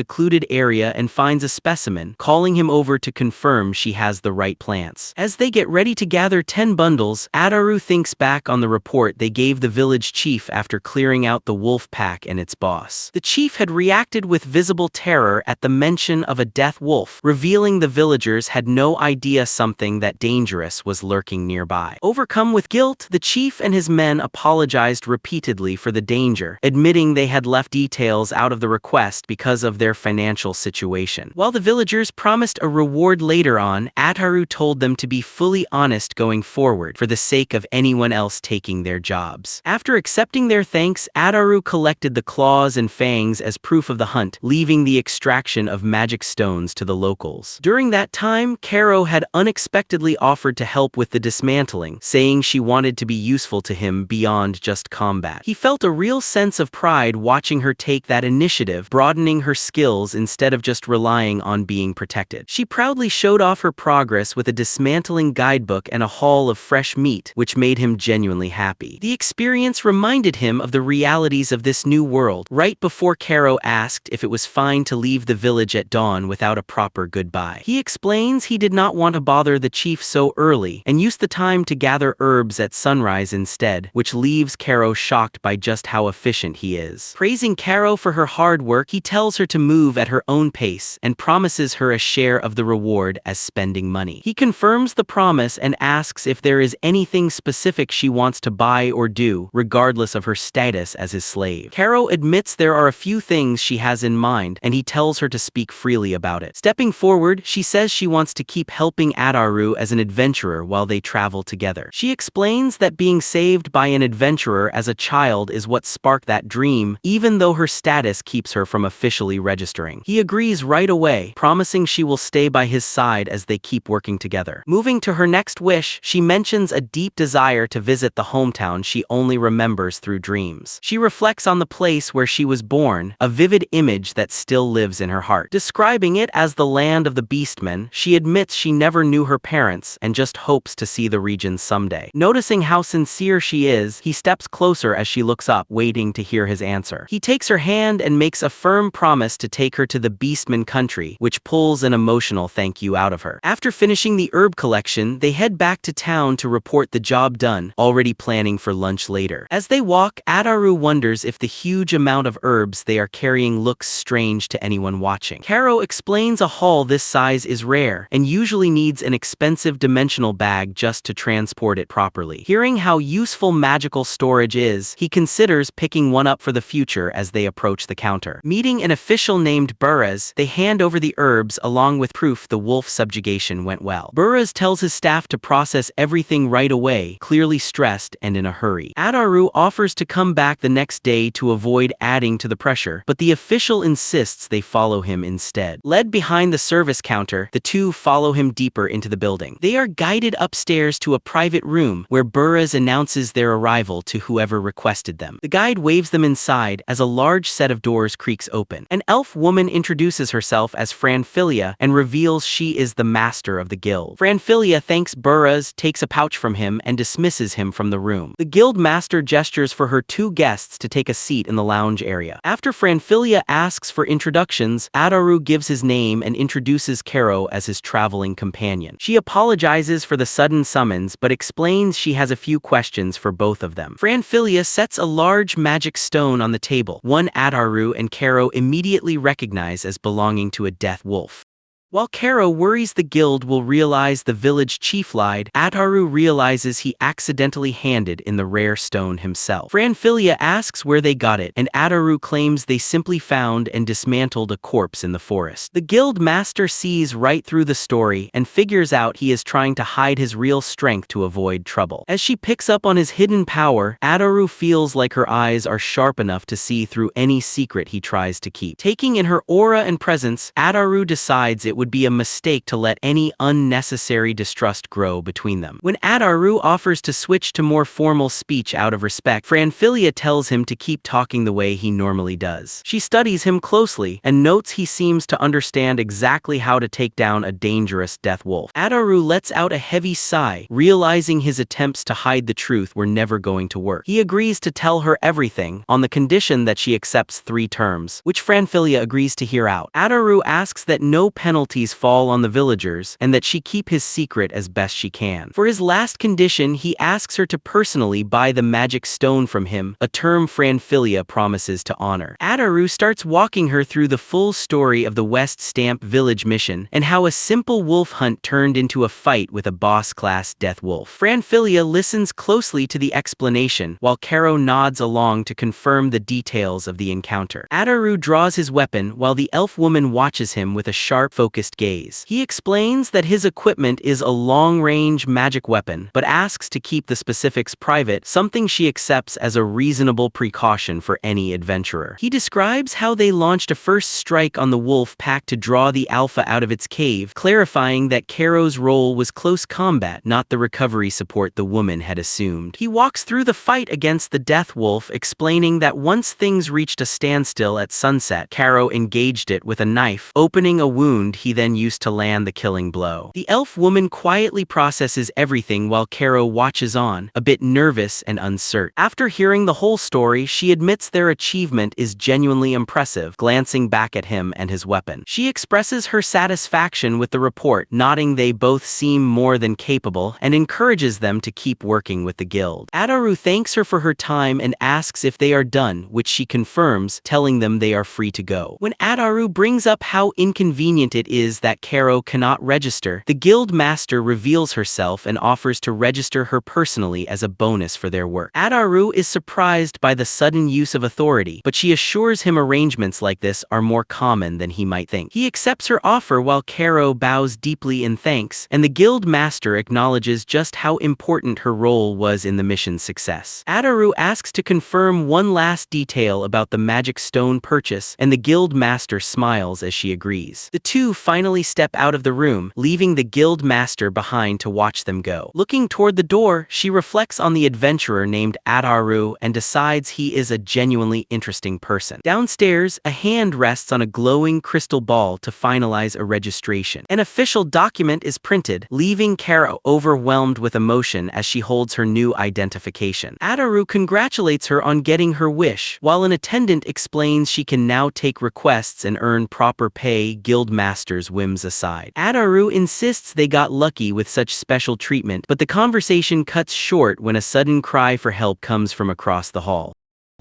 secluded area and finds a specimen, calling him over to confirm she has the right plants. As they get ready to gather 10 bundles, Adaru thinks back on the report they gave the village chief after clearing out the wolf pack and its boss. The chief had reacted with visible terror at the mention of a death wolf, revealing the villagers had no idea something that dangerous was lurking nearby. Overcome with guilt, the chief and his men apologized repeatedly for the danger, admitting they had left details out of the request because of their financial situation. While the villagers promised a reward later on, Ataru told them to be fully honest going forward for the sake of anyone else taking their jobs. After accepting their thanks, Ataru collected the claws and fangs as proof of the hunt, leaving the extraction of magic stones to the locals. During that time, Caro had unexpectedly offered to help with the dismantling, saying she wanted to be useful to him beyond just combat. He felt a real sense of pride watching her take that initiative, broadening her skills instead of just relying on being protected. She proudly showed off her progress with a dismantling guidebook and a haul of fresh meat, which made him genuinely happy. The experience reminded him of the realities of this new world, right before Caro asked if it was fine to leave the village at dawn without a proper goodbye. He explains he did not want to bother the chief so early, and used the time to gather herbs at sunrise instead, which leaves Caro shocked by just how efficient he is. Praising Caro for her hard work, he tells her to move at her own pace, and promises her a share of the reward as spending money. He confirms the promise and asks if there is anything specific she wants to buy or do, regardless of her status as his slave. Caro admits there are a few things she has in mind, and he tells her to speak freely about it. Stepping forward, she says she wants to keep helping Adaru as an adventurer while they travel together. She explains that being saved by an adventurer as a child is what sparked that dream, even though her status keeps her from officially registering. He agrees right away, promising she will stay by his side as they keep working together. Moving to her next wish, she mentions a deep desire to visit the hometown she only remembers through dreams. She reflects on the place where she was born, a vivid image that still lives in her heart. Describing it as the land of the beastmen, she admits she never knew her parents and just hopes to see the region someday. Noticing how sincere she is, he steps closer as she looks up, waiting to hear his answer. He takes her hand and makes a firm promise to take her to the beastman country, which pulls an emotional thank you out of her. After finishing the herb collection, they head back to town to report the job done, already planning for lunch later. As they walk, Adaru wonders if the huge amount of herbs they are carrying looks strange to anyone watching. Caro explains a haul this size is rare, and usually needs an expensive dimensional bag just to transport it properly. Hearing how useful magical storage is, he considers picking one up for the future as they approach the counter. Meeting an official named Burraz, they hand over the herbs along with proof the wolf subjugation went well. Burraz tells his staff to process everything right away, clearly stressed and in a hurry. Adaru offers to come back the next day to avoid adding to the pressure, but the official insists they follow him instead. Led behind the service counter, the two follow him deeper into the building. They are guided upstairs to a private room where Burraz announces their arrival to whoever requested them. The guide waves them inside as a large set of doors creaks open. An elf woman introduces herself as Franfilia and reveals she is the master of the guild. Franfilia thanks Burraz, takes a pouch from him, and dismisses him from the room. The guild master gestures for her two guests to take a seat in the lounge area. After Franfilia asks for introductions, Adaru gives his name and introduces Caro as his traveling companion. She apologizes for the sudden summons, but explains she has a few questions for both of them. Franfilia sets a large magic stone on the table. One Adaru and Caro immediately immediately recognize as belonging to a death wolf. While Karo worries the guild will realize the village chief lied, Ataru realizes he accidentally handed in the rare stone himself. Franfilia asks where they got it, and Ataru claims they simply found and dismantled a corpse in the forest. The guild master sees right through the story and figures out he is trying to hide his real strength to avoid trouble. As she picks up on his hidden power, Ataru feels like her eyes are sharp enough to see through any secret he tries to keep. Taking in her aura and presence, Ataru decides it would be a mistake to let any unnecessary distrust grow between them. When Ataru offers to switch to more formal speech out of respect, Franfilia tells him to keep talking the way he normally does. She studies him closely and notes he seems to understand exactly how to take down a dangerous death wolf. Ataru lets out a heavy sigh, realizing his attempts to hide the truth were never going to work. He agrees to tell her everything, on the condition that she accepts 3 terms, which Franfilia agrees to hear out. Ataru asks that no penalties fall on the villagers, and that she keep his secret as best she can. For his last condition, he asks her to personally buy the magic stone from him, a term Franfilia promises to honor. Ataru starts walking her through the full story of the West Stamp village mission, and how a simple wolf hunt turned into a fight with a boss-class death wolf. Franfilia listens closely to the explanation, while Karo nods along to confirm the details of the encounter. Ataru draws his weapon, while the elf woman watches him with a sharp, focused gaze. He explains that his equipment is a long-range magic weapon, but asks to keep the specifics private, something she accepts as a reasonable precaution for any adventurer. He describes how they launched a first strike on the wolf pack to draw the alpha out of its cave, clarifying that Karo's role was close combat, not the recovery support the woman had assumed. He walks through the fight against the death wolf, explaining that once things reached a standstill at sunset, Karo engaged it with a knife, opening a wound he then used to land the killing blow. The elf woman quietly processes everything while Karo watches on, a bit nervous and uncertain. After hearing the whole story, she admits their achievement is genuinely impressive, glancing back at him and his weapon. She expresses her satisfaction with the report, nodding they both seem more than capable, and encourages them to keep working with the guild. Ataru thanks her for her time and asks if they are done, which she confirms, telling them they are free to go. When Ataru brings up how inconvenient it is that Karo cannot register, the guild master reveals herself and offers to register her personally as a bonus for their work. Ataru is surprised by the sudden use of authority, but she assures him arrangements like this are more common than he might think. He accepts her offer while Karo bows deeply in thanks, and the guild master acknowledges just how important her role was in the mission's success. Ataru asks to confirm one last detail about the magic stone purchase, and the guild master smiles as she agrees. The two finally step out of the room, leaving the guild master behind to watch them go. Looking toward the door, she reflects on the adventurer named Ataru and decides he is a genuinely interesting person. Downstairs, a hand rests on a glowing crystal ball to finalize a registration. An official document is printed, leaving Karo overwhelmed with emotion as she holds her new identification. Ataru congratulates her on getting her wish, while an attendant explains she can now take requests and earn proper pay, guild master's whims aside. Ataru insists they got lucky with such special treatment, but the conversation cuts short when a sudden cry for help comes from across the hall.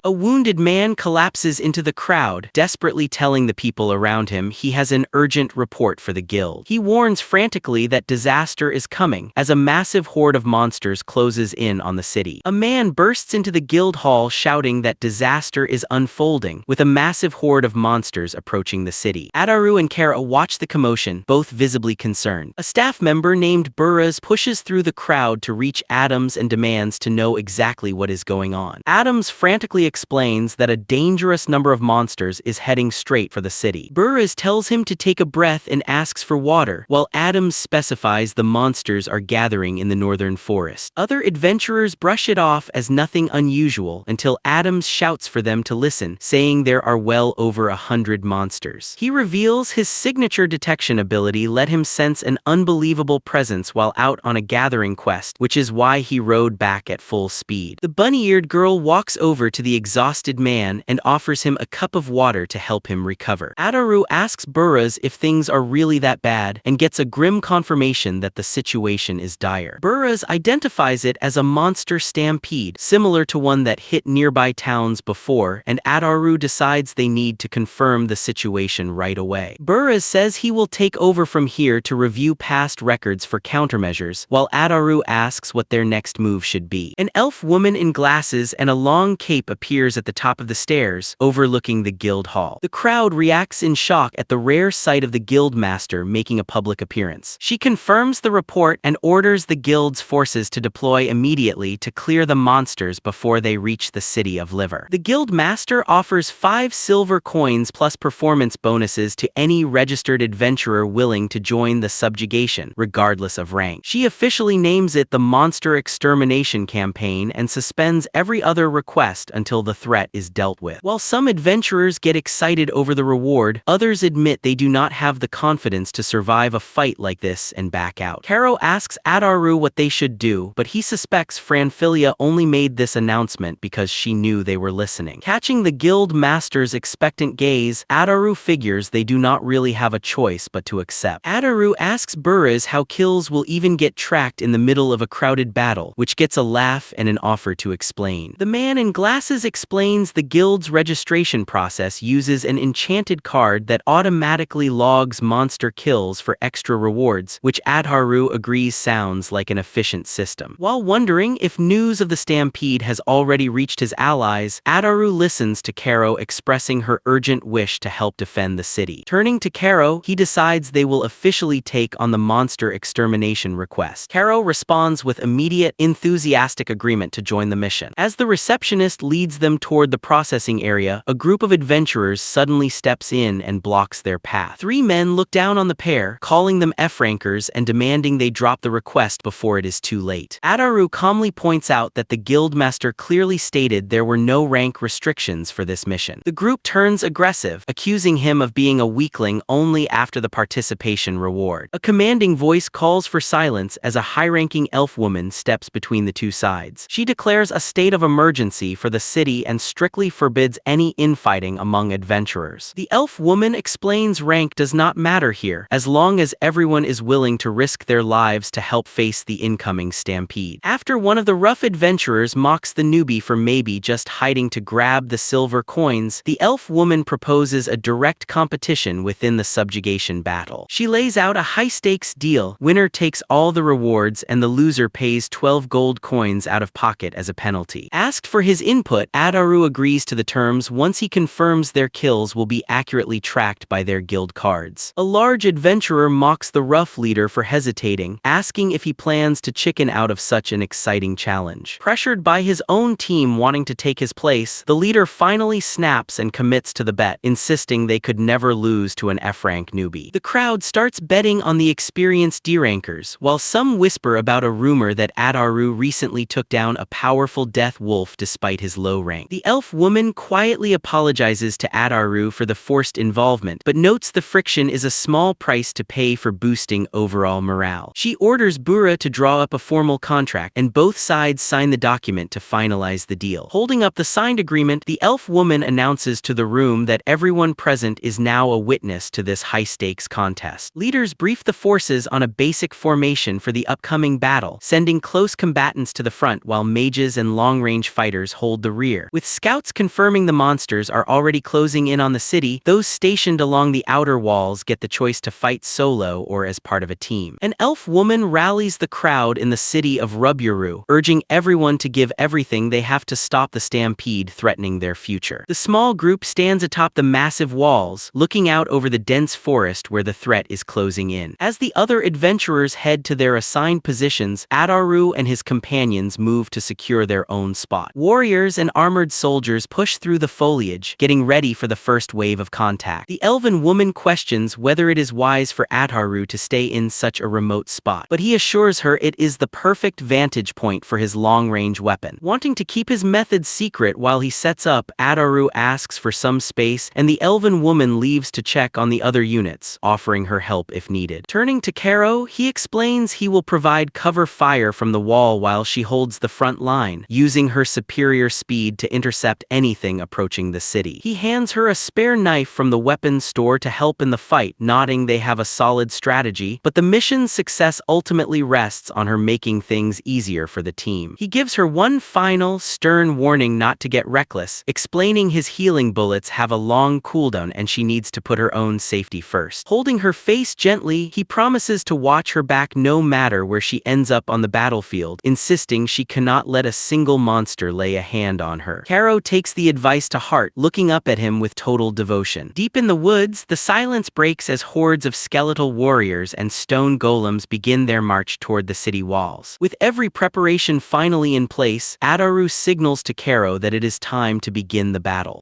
A wounded man collapses into the crowd, desperately telling the people around him he has an urgent report for the guild. He warns frantically that disaster is coming, as a massive horde of monsters closes in on the city. A man bursts into the guild hall shouting that disaster is unfolding, with a massive horde of monsters approaching the city. Ataru and Kara watch the commotion, both visibly concerned. A staff member named Burraz pushes through the crowd to reach Adams and demands to know exactly what is going on. Adams frantically explains that a dangerous number of monsters is heading straight for the city. Burraz tells him to take a breath and asks for water, while Adams specifies the monsters are gathering in the northern forest. Other adventurers brush it off as nothing unusual until Adams shouts for them to listen, saying there are well over 100 monsters. He reveals his signature detection ability let him sense an unbelievable presence while out on a gathering quest, which is why he rode back at full speed. The bunny-eared girl walks over to the exhausted man and offers him a cup of water to help him recover. Ataru asks Buruz if things are really that bad and gets a grim confirmation that the situation is dire. Buruz identifies it as a monster stampede, similar to one that hit nearby towns before, and Ataru decides they need to confirm the situation right away. Buruz says he will take over from here to review past records for countermeasures, while Ataru asks what their next move should be. An elf woman in glasses and a long cape appears at the top of the stairs, overlooking the guild hall. The crowd reacts in shock at the rare sight of the guild master making a public appearance. She confirms the report and orders the guild's forces to deploy immediately to clear the monsters before they reach the city of Liver. The guild master offers 5 silver coins plus performance bonuses to any registered adventurer willing to join the subjugation, regardless of rank. She officially names it the Monster Extermination Campaign and suspends every other request until the threat is dealt with. While some adventurers get excited over the reward, others admit they do not have the confidence to survive a fight like this and back out. Caro asks Ataru what they should do, but he suspects Franfilia only made this announcement because she knew they were listening. Catching the guild master's expectant gaze, Ataru figures they do not really have a choice but to accept. Ataru asks Buruz how kills will even get tracked in the middle of a crowded battle, which gets a laugh and an offer to explain. The man in glasses explains the guild's registration process uses an enchanted card that automatically logs monster kills for extra rewards, which Ataru agrees sounds like an efficient system. While wondering if news of the stampede has already reached his allies, Ataru listens to Caro expressing her urgent wish to help defend the city. Turning to Caro, he decides they will officially take on the monster extermination request. Caro responds with immediate, enthusiastic agreement to join the mission. As the receptionist leads them toward the processing area, a group of adventurers suddenly steps in and blocks their path. 3 men look down on the pair, calling them F-rankers and demanding they drop the request before it is too late. Ataru calmly points out that the guildmaster clearly stated there were no rank restrictions for this mission. The group turns aggressive, accusing him of being a weakling only after the participation reward. A commanding voice calls for silence as a high-ranking elf woman steps between the two sides. She declares a state of emergency for the city and strictly forbids any infighting among adventurers. The elf woman explains rank does not matter here, as long as everyone is willing to risk their lives to help face the incoming stampede. After one of the rough adventurers mocks the newbie for maybe just hiding to grab the silver coins, the elf woman proposes a direct competition within the subjugation battle. She lays out a high-stakes deal: winner takes all the rewards and the loser pays 12 gold coins out of pocket as a penalty. Asked for his input, Ataru agrees to the terms once he confirms their kills will be accurately tracked by their guild cards. A large adventurer mocks the rough leader for hesitating, asking if he plans to chicken out of such an exciting challenge. Pressured by his own team wanting to take his place, the leader finally snaps and commits to the bet, insisting they could never lose to an F-rank newbie. The crowd starts betting on the experienced D-rankers, while some whisper about a rumor that Ataru recently took down a powerful death wolf despite his low rank. The elf woman quietly apologizes to Ataru for the forced involvement, but notes the friction is a small price to pay for boosting overall morale. She orders Bura to draw up a formal contract, and both sides sign the document to finalize the deal. Holding up the signed agreement, the elf woman announces to the room that everyone present is now a witness to this high-stakes contest. Leaders brief the forces on a basic formation for the upcoming battle, sending close combatants to the front while mages and long-range fighters hold the rear. With scouts confirming the monsters are already closing in on the city, those stationed along the outer walls get the choice to fight solo or as part of a team. An elf woman rallies the crowd in the city of Ruburu, urging everyone to give everything they have to stop the stampede threatening their future. The small group stands atop the massive walls, looking out over the dense forest where the threat is closing in. As the other adventurers head to their assigned positions, Ataru and his companions move to secure their own spot. Warriors and armored soldiers push through the foliage, getting ready for the first wave of contact. The elven woman questions whether it is wise for Ataru to stay in such a remote spot, but he assures her it is the perfect vantage point for his long-range weapon. Wanting to keep his methods secret while he sets up, Ataru asks for some space, and the elven woman leaves to check on the other units, offering her help if needed. Turning to Caro, he explains he will provide cover fire from the wall while she holds the front line, using her superior speed speed to intercept anything approaching the city. He hands her a spare knife from the weapons store to help in the fight, nodding they have a solid strategy, but the mission's success ultimately rests on her making things easier for the team. He gives her one final, stern warning not to get reckless, explaining his healing bullets have a long cooldown and she needs to put her own safety first. Holding her face gently, he promises to watch her back no matter where she ends up on the battlefield, insisting she cannot let a single monster lay a hand on her. Caro takes the advice to heart, looking up at him with total devotion. Deep in the woods, the silence breaks as hordes of skeletal warriors and stone golems begin their march toward the city walls. With every preparation finally in place, Adaru signals to Caro that it is time to begin the battle.